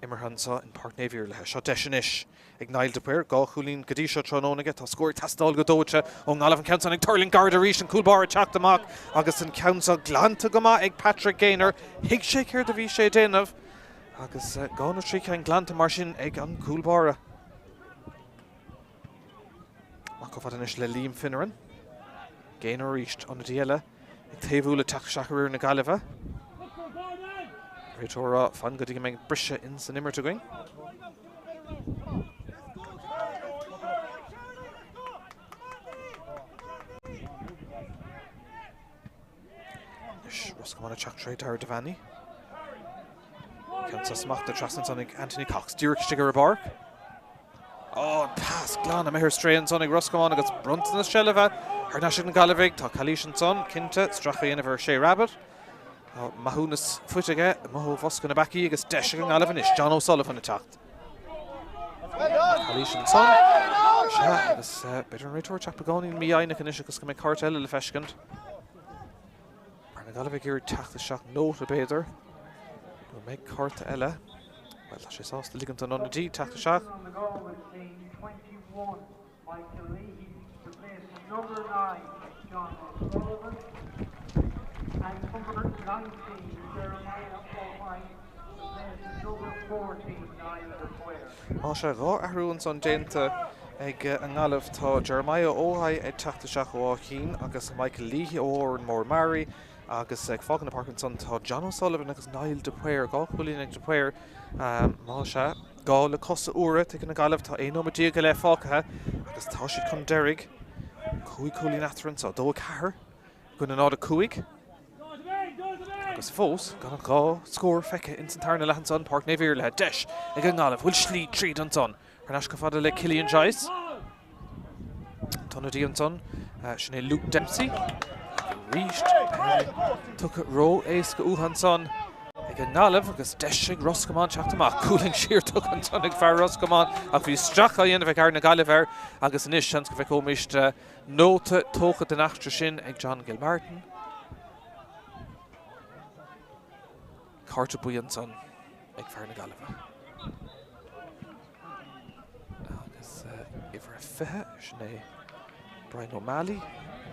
immerhan sa in Páirc Naomh le seo deisianis ag Naomh de Páirc gá chuilín go dtí seo trónónaige tá scóir tastáil go dóite ó ngalamh an ceann ag Turling Garda ríis an cúlbar a teachtamach agus an ceann glanta go maith ag Patrick Gaynor hiag sé céir de bhí sé déanamh agus gána trí an glanta mar sin ag an cúlbára. Má go fadanis le Liam Finneran. Gaynor ríist an díile ag taobhú le teach seachair na galamh. Réitóra fan go dtí meid brise in san immert going. Russ Comáin a Tráchtaire de Vanny. Ceann sa smachta trasan son ag Anthony Cox. Dúireach stigar a barc. Oh, pass glán a mehir strain son ag Russ Comáin agus bruntan na sellh. Ar na sin galamh tá Calíiste an son cinnte stracha inmh sé rabbit. Mahúnas fuitige, mahú fosca na bací agus deise an galamh is John O'Sullivan a teacht. Calíiste an son. Se agus beidir an réitor teach beáin Míchéal inis agus go méid cart eile le feiscint. Na galamh gur teachta seach nóta béidir. Go méid carta eile. Well, tá sé sásta ligant an anadí teachta seach. Má sé rá ahrúin son déanta ag an ngalamh tá Jeremiah óhaid ag teachta seach ó Aoine agus Michael Leahy ó an Mór Mary agus ag fágan na Páirc an son tá John O'Sullivan agus Naomh de Páirc gá chuilín ag de Páirc má sé gá le cosa uaire te na galamh tá éonóidí go le fácathe agus tá siad chun deirig chuilín athrann sa dó cethir gon an nád a cuaig agus fós gan gá scór feice in san tarna le an son Páirc Naomh le deis ag an ngalamh bhfuil slí tríd an son ar nas go fada le Cillian Joyce Tonadí an son sin é Luke Dempsey ríist tucha ró éas go úhan son ag an ngalamh agus deis Russ Comáin teachtamach cúling siar tucha an son ag fear Russ Comáin ach bhí stracha dhéanamh ag ar na galamh agus inis sean go bheith comiste nóta tócha den achtra sin ag John Gilmartin. Carta buí an son ag fear na galamh. Agus ifar a fithe sin é Brian O'Malley,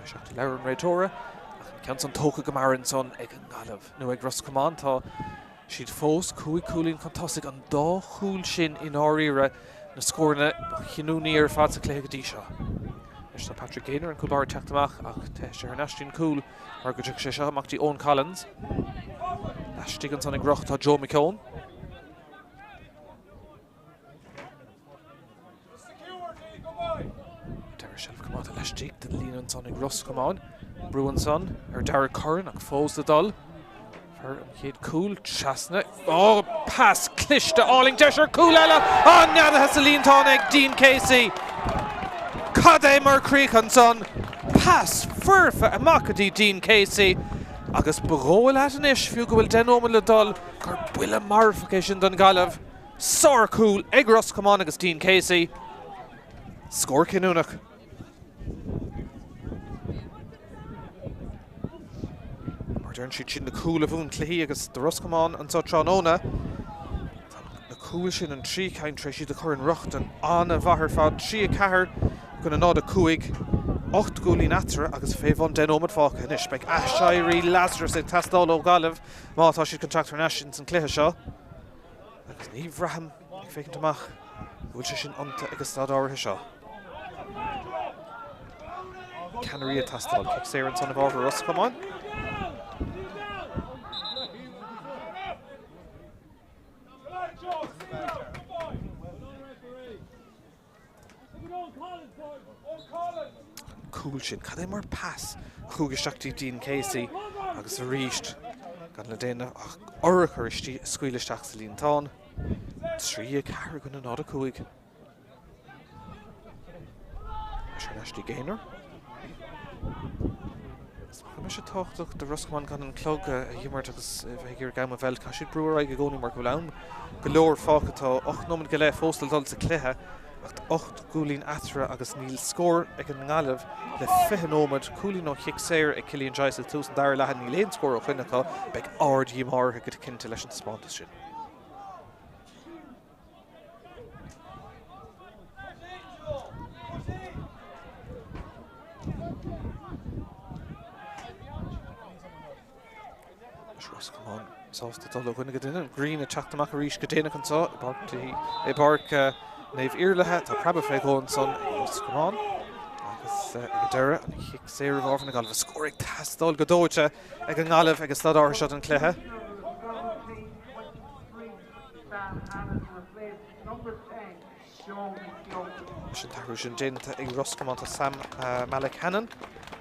Seachta Leabhar an Réitóra, ceann san tóca go marin son ag an Gaillimh nó ag Ros Comáin tá siad fós cúlín chu tosaigh an dá chúl sin in áíre na scórna chinúnaí ar fad sa clé go dtí seo. Is tá Patrick Gaynor an cúlbar teachtamach ach te sé ar neistín cúl mar go dtí sé seo amachtaí Owen Collins. Leistigh an son ag rocht tá Joe Míchéal. Shelf come out leistigh den líon an son ag Ros Comáin. Brúan son ar Dara Curran ach fós the dul. Fer an chéad cúl trasna. Oh, pass Cluiche de Áling deisir cúl eile. Oh, neada has a líon tán ag Dean Casey. Cad é mar críoch an son. Pass furfa amach atí Dean Casey. Agus bróil at an isis fiú go bhfuil den ómad le dul gur buile marfacéis don Gaillimh. Sár cúl ag Ros Comáin agus Dean Casey. Scór cinúnach. Dern siad sin na cúl a bhún cluiche agus de Ros Comáin an Tráchtaire. Na cúl sin an trí cain tre siad a chur an rocht an anna bhathair fad trí a cethir gona nád a cúig 8 gúlín atra agus féhhan den ómad fácha inis beag Ashairí Lazarus ag tastáil ó Gaillimh mátá siad contractor nations an cluiche seo. Agus ní bhraham ag fécinn amach bhfuil sé sin ionta agus stad áirithe seo. Canarí a tastáil kick sé an son of ábhar Ros Comáin. Cool sin, cad é mar pass chúgaisteachtaí Dean Casey agus a ríist gan le déine ach orachar istí scuileisteach sa líon tán. Trí a cethir gona nád a cúig. Is ar Ashley Gaynor. Me sé táchtach de Ros Comáin gan an clog a dhimmart agus bheith gur gam a bhil caiisiad breúir ag a gcónaí mar go leann. Go leor fáchatá 8 nómad go le fóstal dul sa cluiche. 8 gúlín atra agus níl scór ag an Gaillimh le 5 nómad cúlín ó chiic séir ag Cillian Joyce a tús an dair lehan níl éon scór ó chuineachá beag ard dhíomar a go cinnte leis an spántas sin. Ros Comáin sásta dul ó chuine go duine Green a teachtamach a rís go déine chutá i Páirc Naomh Iarlath tá Craobh Peile Mionúr son Ros Comáin agus go deire an chiic séir bhharfanna Gaillimh scóir ag tastáil go dóite ag an Gaillimh agus stad áirithe seo an cluiche. Sin tarú sin déanta ag Ros Comáin tá Sam Malach-Hannon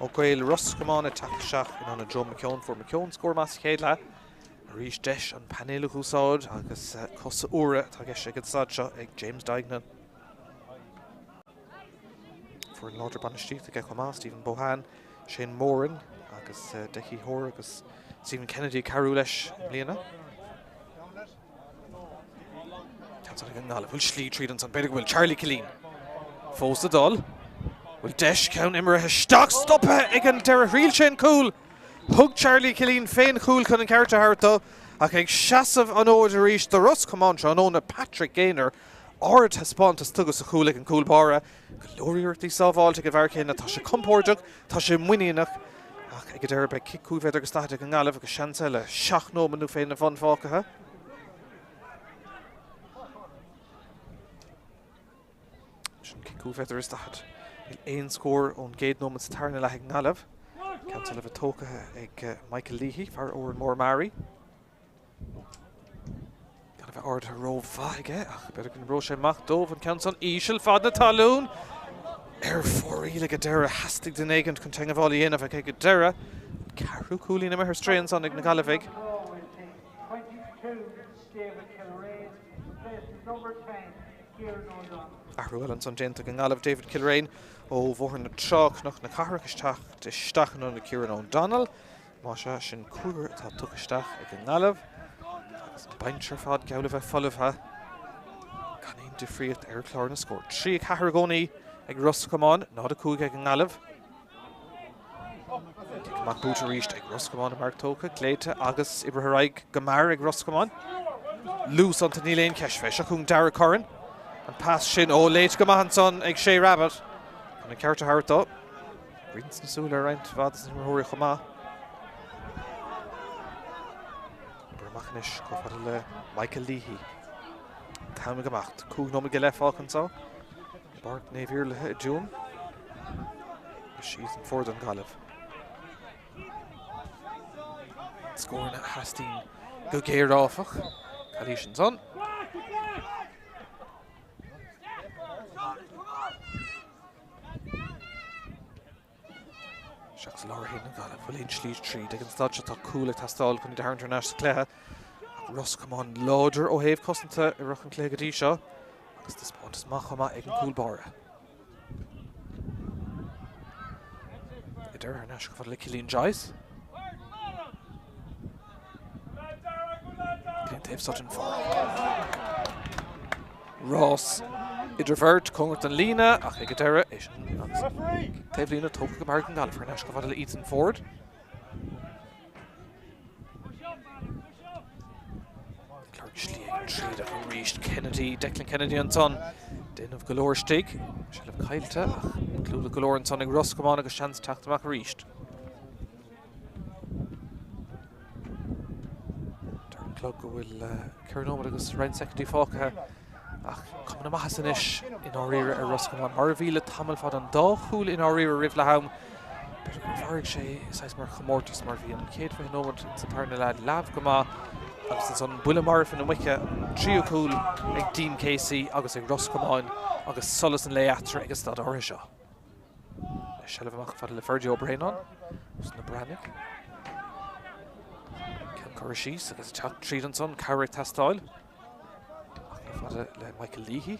ó Gail Ros Comáin a takeach in anna Joe Míchéal for Míchéal scór más chéad Rís deis an panéile úsáid agus cosa úra tá geis ag sad seo ag James Dignan. For an láidir banistíocht ag Chomá, Stephen Bohan, Shane Moran agus Dechi Hór agus Stephen Kennedy carú leis bliana. Tá ag an Gaillimh bhfuil slí tríd an san beidir bhfuil Charlie Killeen. Fós a dul. Bhfuil deis ceann imirithe stoc stoppe ag an deire riil sin cúl. Thug Charlie Killeen féin cúl chun an cearta harta ach ag seasamh an óid a rís de Ros Comáin an óna Patrick Gaynor áir thespántas tugus a chúla an cúlbára go leoríirtaí sábháilte go bharcéine tá sé compórteach tá sé muíonach ach ag go deir be cicúfeidir agus staide an Gaillimh agus seansa le 7 nómanú féin na bhan fácathe. Sin cicúfeidir is staid il 1 scór ón géad nómad sa tarna le an Gaillimh. Cancel of a toca ag Michael Leahy far Owen Moore Mary. Gan of ard ro vaige ach better can ro sé mach dómh an cancel Ísisiil fad na talún. Forí le go deire hastig den éigent chun teanga bháilí inamh ag go deire. Carú cúlín am her strains on ag na Gaillimh. Arúil an son génta an Gaillimh David Kilrain ó bhór na Tráchtaire na Carraisteach de stachan na Kieran O'Donnell. Má se sin cuair tá tuchaisteach ag an Gaillimh. Agus baintear fad Gaillimh folamhtha. Canín difríocht ar clár na scór. 3 Cahargónaí ag Ros Comáin, nád a cúig ag an Gaillimh. Mac búta ríist ag Ros Comáin a Mark Tóca, Gléite agus Ibraharaig Gamar ag Ros Comáin. Lús an níl éon ceisfé, se chun Dara Curran. An pass sin ó léit go maithan son ag Shea Rabbit. An cearta hartá. Rins na súla reint bhadas na mhórí chomá. Brumachnis go fada le Míchéal Leahy. Táim gemacht. Cúg nómh go le fácan sá. Páirc Naomh Iarlath June. She's in Ford an Gaillimh. Scoring at Hasteen go géir áfach. Coilísean son. Seachas láir héin an Gaillimh. Bhfuil éon slíd tríd ag an stad tá cúla tastáil chun de Tráchtaire sa cléthe. Ross Comáin láidir ó thaobh cosanta I ruch an clé go dtí seo. Agus tá spáint is maith chumá ag an cúl báire. I Tráchtaire go fada le Gaillimh. Taobh Sutton far. Ross idir bhirt Connacht an lína ach ag deire is Taobh lína tógach go Páirc an Gaillimh ar go fada le Ethan Ford. Clark slí ag tríd ach an ríist Kennedy, Declan Kennedy an son. Déanamh go leor stig. Sealamh caiilte ach clúla go leor an son ag Ross Comáin agus seans teachtamach a ríist. Clog go bhfuil Craobh agus round secondary fácathe ach cumann amach san isis in áiríre ar Ross Comáin. Mar bhíle tamil fad an dá chúl in áiríre ribh le ham. But bharg sé is mar chomórtas mar bhí an céad fé nómad sa páirna lead leabh go má agus an son bula mar fan an wice tríú cúl ag Dean Casey agus ag Ross Comáin agus solas an Leathcheannais agus stad áiri seo. Sealamh amach fada le Fergie O'Brien gus na Brannick. Corishis agus tríd an son Páirc tastáil. Fada le Míchéal Leahy.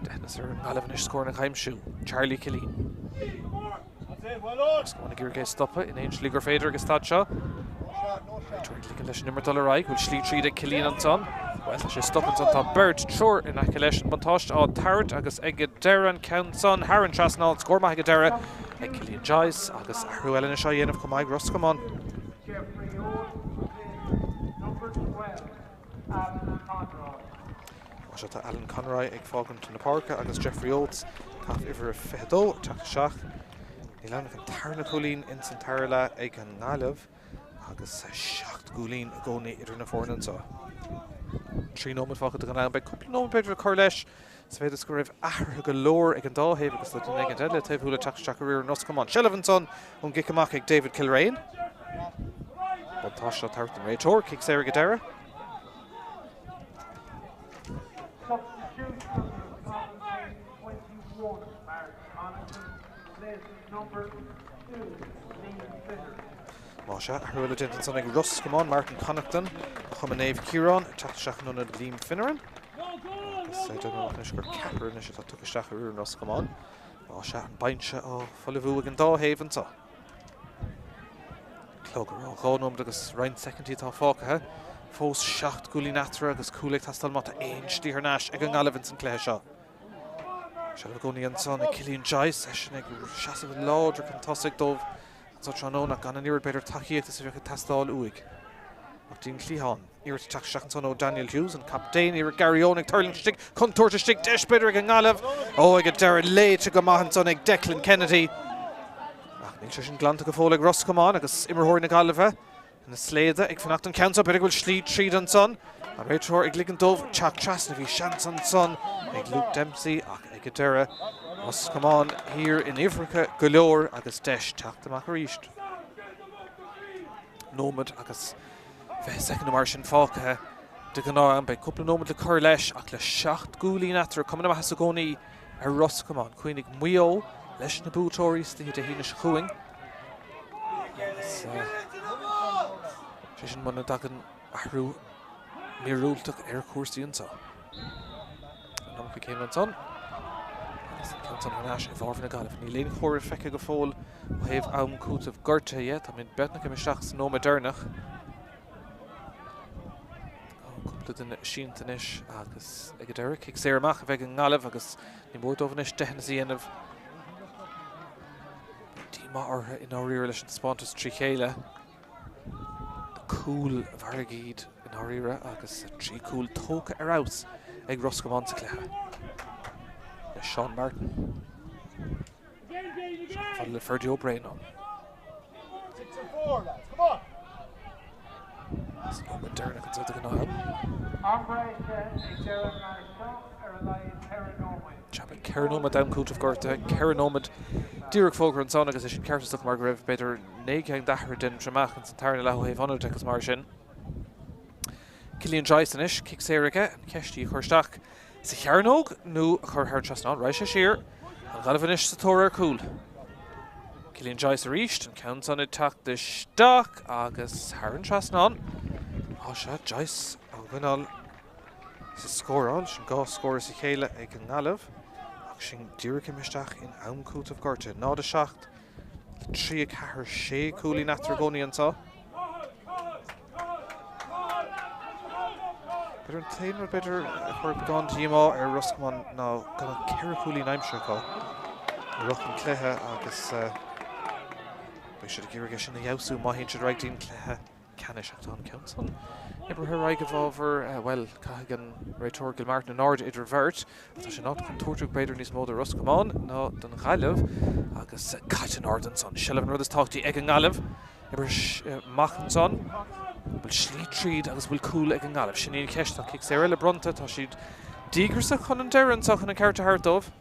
Denas ar an Gaillimh scoring an chaimsú. Charlie Killeen. Gus go gur gé stoppa in éon slí gur féidir agus stad seo. Tuaim leis nimmer dul raig bhfuil slí tríd ag Killeen an son. Well sé stoppan son tá Bert Trúr in aice leis an bantáist á Táirc agus ag deire an count son Haran Trasnall scór maith ag deire ag Cillian Joyce agus Ruelin seo dhéanamh Comáin Ross Comáin. Tá Alan Conroy ag fágan na Páirce agus Jeffrey Oates caf iver a fehedó teach seach. Ní leanach an tarna cúlín in san Iarlath ag an Naomh agus seacht gúlín a gcónaí idir na fórnan seo. Trí nómad fágad an Naomh, cúpla nómad beidir cóir leis sa féidir go raibh athraithe go leor ag an dáhéamh agus le ag an deile taobh thula teach a riar Ross Comáin. Sealamh an son ón gic amach ag David Kilrain. Bantáiste Táirc an réitóir kick sé go deire. Má se thuúla déint san ag Ross Comáin Martin Connachtan chum Naomh Ciarán teach seachan na Liam Finneran. Agus sé dúna gur capar is tá tucha seach a riar Ross Comáin. Má se an baintse ó folamhú ag an dáhéamh tá. Clógar ó gánom agus round secondary tá fácathe. Fós seacht gúlín atra agus cúlaigh tastal mata éon Iarlath ag an Gaillimh san cléthe seo. Sealamh gcónaí an son ag Cillian Joyce sin ag seasamh láidir chun tosaigh dómh sa trónónach gan an irid beidir taíochtas a bheith tastáil uig. Ach dín clíán, irid teach seach an son ó Daniel Hughes an captain irid Gary Owen ag tarlinn stig chun tuairte stig deis beidir ag an Gaillimh. Ó ag a deire léite go maith an son ag Declan Kennedy. Ach níl sé sin glanta go fóla ag Ross Comáin agus imirthóir na Gaillimh. Na sléide ag fannacht an count beidir bhfuil slí tríd an son. A réitóir ag ligan dómh Teach Trasna bhí seans an son ag Luke Dempsey ach ag a deire Ross Comáin here in Ifrica go leor agus deis teachtamach a ríist. Nómad agus bheith second mar sin fácathe de gnáam bei cúpla nómad le cur leis ach le seacht gúlín atra cumann amach sa gcónaí ar Ross Comáin chuoinnig BEO leis na bútóirí de hína chuing. Sé sin muna dagan ahrú míúltach ar cuasaí an tá. Nómh céim an son. Count an Nash if Orphan Gaillimh. Ní léon chóir feice go fóil ó thaobh am cútamh gorta tá minn betnach am seach nó modernach. Cúpla den sínta inis agus ag a deire kick sé amach a bheith an Gaillimh agus ní mór dómhan isis deithnas dhéanamh. Díma ortha in áiríre leis an spántas trí chéile. Cool bhargíd in áiríre agus trí cool tóca ar aus ag Ross Comáin sa cléthe. Sean Martin. Fadal Ferdy O'Brien on. 6 and 4, lads. Come on. Snowman Derna comes out to Naomh. Chapel Ceranomad down Coot of Gorta. Ceranomad Dírach Fógra and Son agus is sin Cartasach mar raibh beidir négang dahar den Tramach and Santarna Lahu Hav Honor Decas Marshin. Cillian Joyce kicks Erica and Keshti Korstach. Sa Ceranog nu a chur Trasnon Raisha Shear and Galvanish Satora Cool. Cillian Joyce reached and counts on it tack the stock agus Haran Trasnon. Osha Joyce Alvinal is a score all. Shin go score Míchéal ag Gaillimh. Shin Dírach Imistach in Aoine Coot of Gorta. Nád a Shacht. Trí Cahar Shea Cooley Natragoni and so. Better in Taylor better for gone to Yima or Ruskman now gonna Kara Cooley Naimshako. Ruchan Cluiche agus we should give a in the Yausu Mahin should write in Cluiche Canish on Council. Ever her right over well Cahagan Raitor Gilmartin and Nord it revert. So she not come torture Brader in his mother Rus come on no done Gaillimh agus Catan Orden son Shellvan Brothers talk to Egan Gaillimh ever Machen son will Schlee Treed agus will cool Egan Gaillimh Shaneen Keshta kicks Sarah Bronte to she'd Digrsa Conan Darren Sochan and Carter Heart of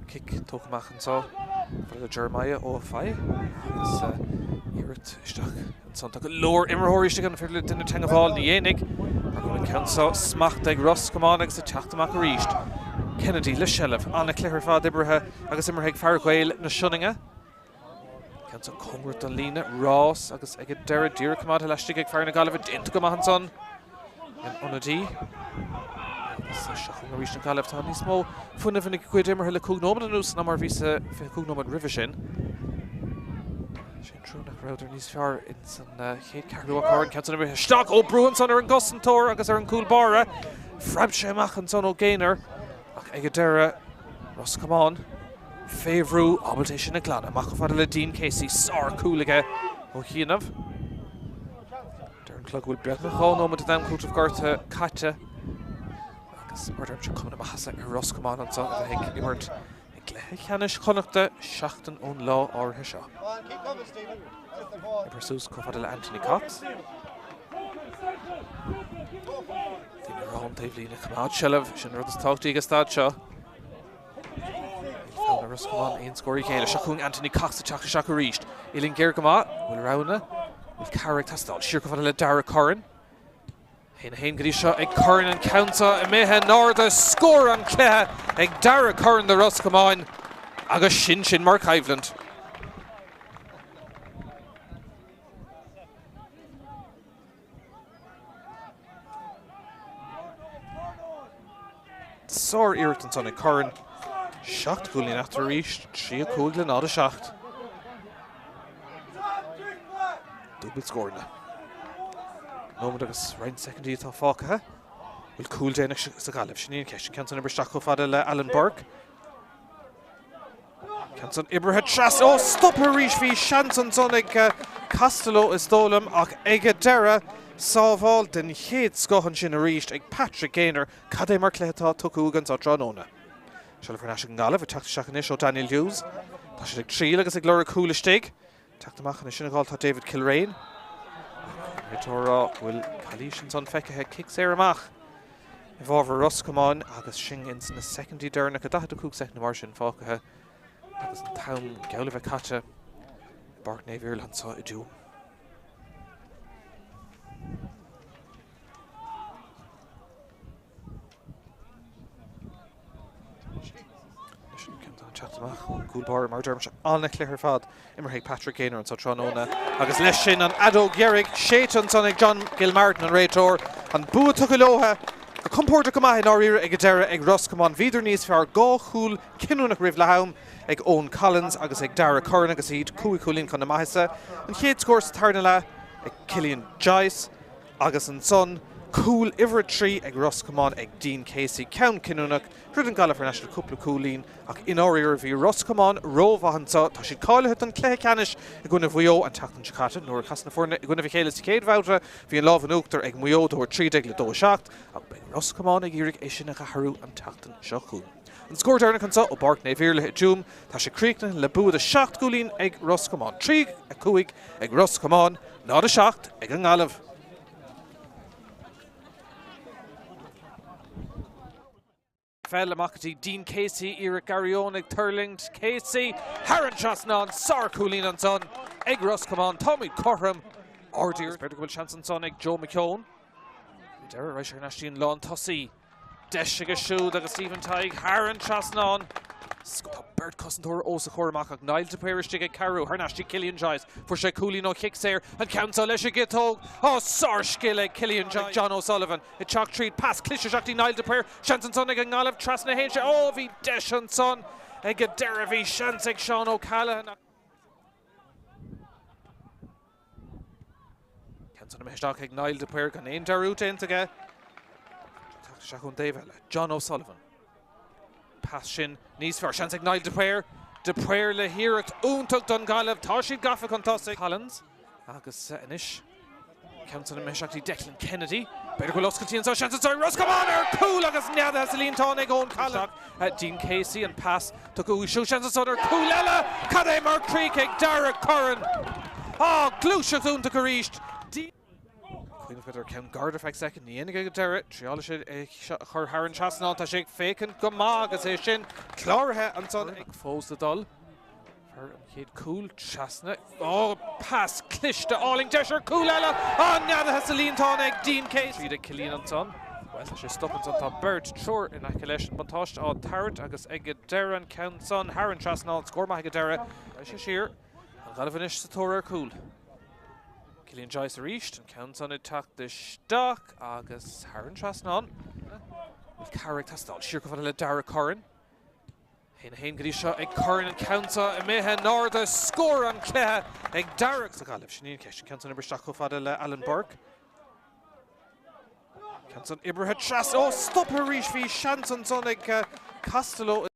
kick Tok Machen so for the Jeremiah O5 Iarlath Ishtach and Santa lower Immerhorish again for the dinner tang of all the Yenig are going to count so Smacht ag Ross Comáin agus the Tráchtaire reached Kennedy Leathcheannais Anna Claire Fad Ibrahim agus Immerheg Páirc na Shonninga count so Congrat Donlina Ross agus ag Dara Dírach Comáin Lastig ag Farna Gaillimh into Comáin son and Onadi so Shachung reached Gaillimh Tani smó fun of an quid Immerheg Cúgnómad nus na mar visa Cúgnómad revision Trúnach Rauder níos fear in san chéad carú a card counts on stock ó Bruin son an Gussan Tor agus an cool bara Frab sé Machen son ó Gainer ag Dara Ross Comáin Favorú Oblitation a Glana Mach fad le Dean Casey Sar Cooliga ó Chianamh Darren Clug will breath nach all moment to them Coot of Gorta Katja agus murder to come to Mahasa Ross Comáin on son of Hig Imert Leathcheannais Connacht Seachtain ón lá átha seo. Pursues Cofadil Anthony Cox. Dine rán taobhlína Chomad Shellah sin rud is táchtaí agus stad seo. Fána Ross Comáin aon scóirí chéile Seachún Anthony Cox a teach seach a ríist. Ilín Géir Gama bhfuil Rana bhfuil Carrick tastal siar Cofadil le Dara Corrin. Hain gadi shot ag Corrin and counter a mehe Norda score on Cluiche ag Dara Corrin the Ross Comáin agus sin Mark Hiveland. Sor irritant on ag Corrin. Shacht Gulin after reached. She a cool Glenada shacht. Double score now. Nómad agus round second tá fácathe bhfuil cool déanaach sa Gaillimh Shaneen Kesh Canton Ibrahim fada le Alan Burke Canton Ibrahim Tras ó stop a ríis bhí Shanton son ag Castello is dólam ach ag Dara sábháil den chéad scohan sin a ríist ag Patrick Gaynor cad é mar clétá tucúgans á Dranóna Seolah for Nash an Gaillimh a teachta seachanis ó Daniel Hughes tá si ag trí agus ag glóra coolistig teachtamach na sin agáil tá David Kilrain Torah will Kalishan on Fekkehead kicks Eramach. If over Ross Comáin agus Shing in the second Derna Kadah to cook second Martian Fokkehe. Agus in town Gaillimh Kacha Bark Nave Ireland saw it do. Cool bar mar dermach anna Claire fad Immerheg Patrick Gaynor and so Tranona agus Leshin and Ado Gehrig Shaitan son ag John Gilmartin and Raitor and Bua Tucaloha a compórta Comáin áíre ag Dara ag Ross Comáin viidir níos fear gá chúl cinúnach rih lehaim ag Owen Collins agus ag Dara Corrin agus iad cúi cúlín chun na maithise an chéad scór sa tarna le ag Cillian Joyce agus an son cool Iver Tree ag Ross Comáin ag Dean Casey count cinúnach Rudin Gaillimh for national couple cúlín ach in áíre bhí Ross Comáin rómhahansa tá si cáilethe an Leathcheannais i gcuine BEO an teachtain Chicata nuair casna forna i gcuine Míchéal sa céad bhádra bhí an lábhan uachtar ag BEO dóir 3 le 2 seacht ach Ross Comáin ag iarraigh é sin a chathú an teachtain seo chuún. An scór dearna chunsa ó Páirc Naomh Iarlath Dúm tá sé críochna le buad a 7 gúlín ag Ros Comáin. 3-5 ag Ros Comáin, ná a 7 ag an Gaillimh. Fell amachtaí Dean Casey, Eric Garrione ag Turling Casey, Haran Trasnan, Sar Coolín an son, ag Ros Comáin, Tommy Corham, Ordeer, Spéird go bhfuil chance an son ag Joe Míchéal. Dara Reisher Nashtin Lán Tosí, Deis agus siúd agus Stephen Tighe, Haran Trasnan. Tá bird cosintúir ó sa chóramach ag Naomh de Péiristigh ag Carú, Harnastí Cillian Giles, for sé Coolín ó Chicksair, an council leis a gitóg, Sar Skill ag Cillian Giles, John O'Sullivan, it Chalk Treat, pass, Cluiche Jacty Naomh de Péir, Shanson son ag an Gaillimh, Trasna Héinse, bhí Deis an son, ag a Dara bhí Shans ag Sean O'Callaghan. Council na Meisteach ag Naomh de Péir, gan éon darúta intige. Seachún David, John O'Sullivan. Pass sin níos fearr, Shans ag Naomh de Péir le hireacht úntach don Gaillimh, tá siad gafa chun tosaigh Collins agus inis Council na Meisteachtaí Declan Kennedy, beidir go loscatíonn so Shans an Ros Comáin ar cool agus neada has a líontán ag ón Collins. Dean Casey an pass to go siú Shans an ar cool eile, cad é mar críoch ag Dara Corran. Cluiche úntach go ríist. Queen of Peter Count Garda feag second, ní innig ag Dara, triála siad ag chur Haran Trasnan, tá sé fécinn go má agus é sin cláirthe an son ag fós the dul. Her an cool Trasna, pass Cluiche de Alling Deis ar cool eile, neada has a líontán ag Dean Casey. Tríd ag Cillian an son, well sé stoppant an tá bird trúr in aice leis an bantáist á Tarrant agus ag Dara an Count son, Haran Trasnan, scór ag Dara, leis sé siar, an Gaillimh inis sa tóir ar cool. Cillian Giles a ríist, an Count son it tuach de Stock agus Haran Trasnan. With Carrick tastal, siar go fada le Dara Corran. Hain gadí seo ag Corran an Countsa i méthe náir de scór an cléthe ag Dara sa Gaillimh. Sinníon ceist, Count son ibristeach go fada le Alan Burke. Count son ibrithe Tras, stop a ríist bhí Shanson son ag Castello.